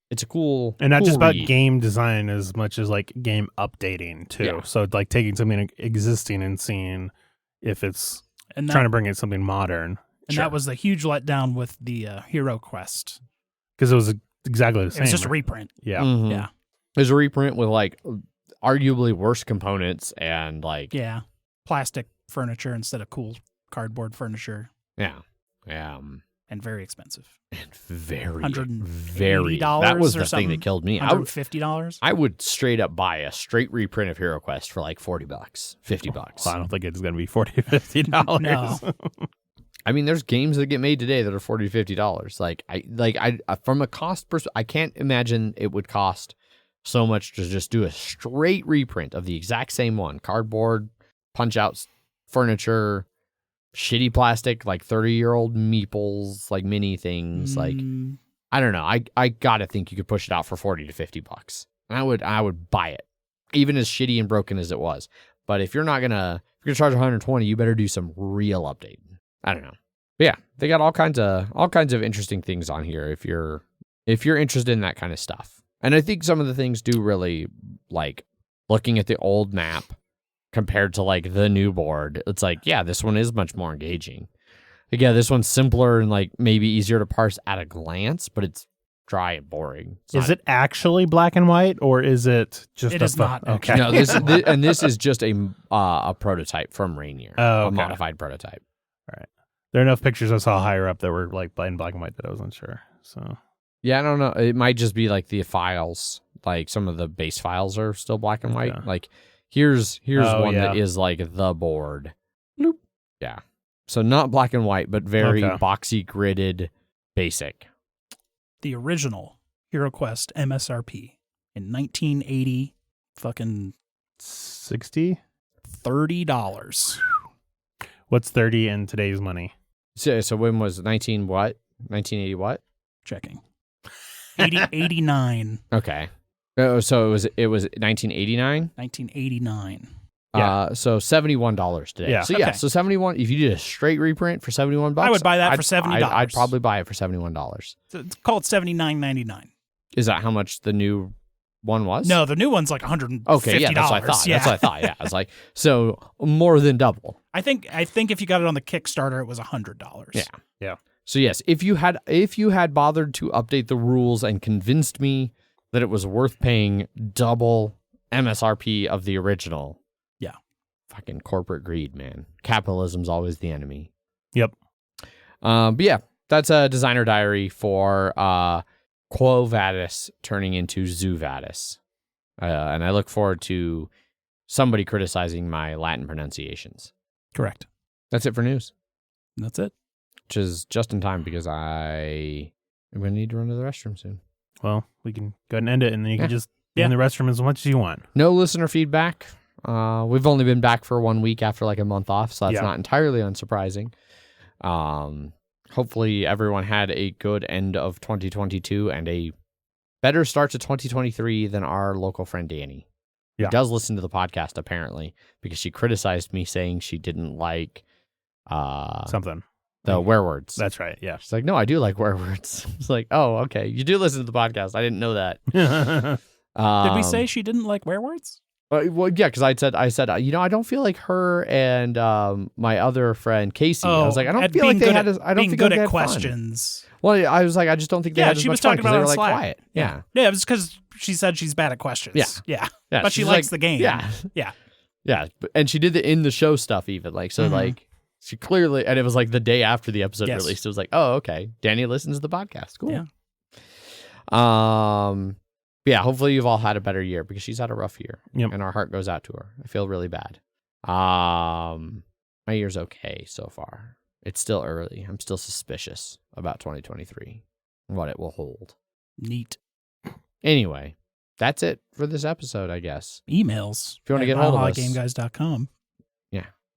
it's a cool And not cool just about read. game design as much as like game updating too. Yeah. So like taking something existing and seeing if it's And trying to bring in something modern. And that was the huge letdown with the Hero Quest. Because it was exactly the same. It was just a right? reprint. Yeah. Mhm. Yeah. There's a reprint with like arguably worse components and like Yeah. Plastic furniture instead of cool cardboard furniture. yeah. And very expensive. And very $180 that was or the thing something. that killed me. $150? I would straight up buy a straight reprint of Hero Quest for like $40, $50. Well, I don't think it's going to be $40, $50. No. I mean, there's games that get made today that are $40 to $50. I from a cost perspective, I can't imagine it would cost so much to just do a straight reprint of the exact same one. Cardboard, punch outs, furniture, shitty plastic, like 30-year-old meeples, like mini things. Like, I don't know. I gotta think you could push it out for $40 to $50. And I would buy it, even as shitty and broken as it was. But if you're gonna charge $120, you better do some real updating. I don't know. But yeah, they got all kinds of interesting things on here if you're interested in that kind of stuff. And I think some of the things do really, like, looking at the old map compared to like the new board, it's like, yeah, this one is much more engaging. Like, yeah, this one's simpler and like maybe easier to parse at a glance, but it's dry and boring. Is it actually black and white, or is it just It is not, Okay. No, this is just a prototype from Rainier, Oh, a okay. modified prototype. There are enough pictures I saw higher up that were like in black and white that I wasn't sure. So Yeah, I don't know. It might just be like the files, like some of the base files are still black and white. Okay. Like here's one yeah. that is like the board. Bloop. Yeah. So not black and white, but very Okay. boxy, gridded, basic. The original Hero Quest MSRP in 1980, fucking $60. $30. What's 30 in today's money? So when was 1980 what? Checking. 89. Okay. So it was 1989. 1989. Yeah. So $71 today. Yeah. So yeah. Okay. So 71. If you did a straight reprint for $71, I would buy that for I'd- $70. I'd probably buy it for $71. So it's called $79.99. Is that how much the new one was? No, the new one's like $150. Okay, yeah, that's what I thought. Yeah. That's what I thought. Yeah, I was like, so more than double. I think if you got it on the Kickstarter, it was $100. Yeah. Yeah. So yes, if you had bothered to update the rules and convinced me that it was worth paying double MSRP of the original. Yeah. Fucking corporate greed, man. Capitalism's always the enemy. Yep. But yeah, that's a designer diary for Quo Vadis turning into Zoo Vadis. And I look forward to somebody criticizing my Latin pronunciations. Correct. That's it for news, That's it. which is just in time because I am going to need to run to the restroom soon. Well, we can go ahead and end it, and then you Yeah. can just be in the restroom as much as you want. No listener feedback. We've only been back for 1 week after like a month off, so that's Yeah. not entirely unsurprising. Hopefully everyone had a good end of 2022 and a better start to 2023 than our local friend Danny. Yeah. Who does listen to the podcast apparently because she criticized me saying she didn't like Something. the werewords. That's right. Yeah. She's like, no, I do like werewords. It's like, oh, okay. You do listen to the podcast. I didn't know that. Did we say she didn't like werewords? Well, yeah, because I said, I don't feel like her and my other friend Casey. I was like, I don't feel like they had. I don't being think good they at had questions. Fun. Well, I was like, I just don't think they had as she much was talking fun about because it they were on like Slack. quiet. Yeah, Yeah, it was because she said she's bad at questions. Yeah. But she she's likes like- the game. Yeah, Yeah. yeah, and she did the in the show stuff even like so Mhm. like she clearly, and it was like the day after the episode Yes. released. It was like, oh, okay, Danny listens to the podcast. Cool. Yeah. Yeah, hopefully you've all had a better year because she's had a rough year. Yep. And our heart goes out to her. I feel really bad. My year's okay so far. It's still early. I'm still suspicious about 2023 and what it will hold. Neat. Anyway, that's it for this episode, I guess. Emails. If you wanna get hold of us. milehighgameguys.com.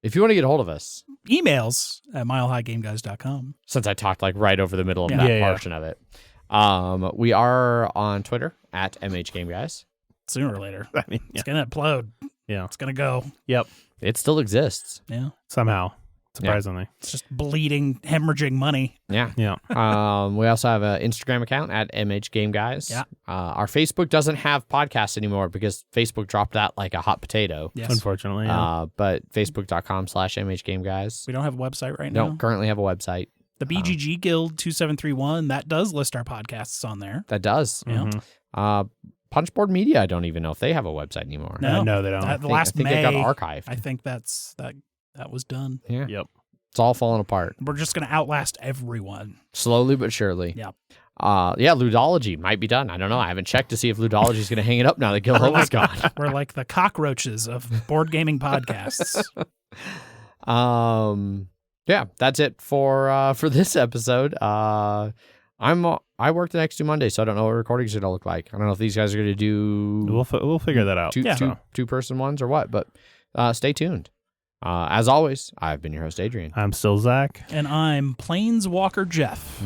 If you want to get a hold of us, Emails at milehighgameguys.com. since I talked like right over the middle of Yeah. that Yeah, yeah. portion of it, we are on Twitter at MHGameGuys. Sooner or later. I mean, It's going to implode. Yeah. It's going to go. Yep. It still exists. Yeah. Somehow. surprisingly. It's just bleeding, hemorrhaging money. Yeah. Yeah. We also have an Instagram account at MHGameGuys. Yeah. Our Facebook doesn't have podcasts anymore because Facebook dropped that like a hot potato. Yes. Unfortunately. Yeah. But Facebook.com/MHGameGuys. We don't have a website right now. Don't currently have a website. The BGG Guild 2731, that does list our podcasts on there. That does. Yeah. Punchboard Media, I don't even know if they have a website anymore. No, they don't. I The last think May, it got archived. I think that was done. Yeah. Yep. It's all falling apart. We're just going to outlast everyone. Slowly but surely. Yep. Ludology might be done. I don't know. I haven't checked to see if Ludology is going to hang it up now that Gil Hogan's gone. We're like the cockroaches of board gaming podcasts. Yeah, that's it for this episode. I work the next 2 Mondays, so I don't know what recording's going to look like. I don't know if these guys are going to do We'll figure that out. two-person ones or what, but stay tuned. As always, I've been your host, Adrian. I'm still Zach. And I'm Planeswalker Jeff.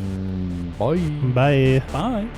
Bye. Bye. Bye.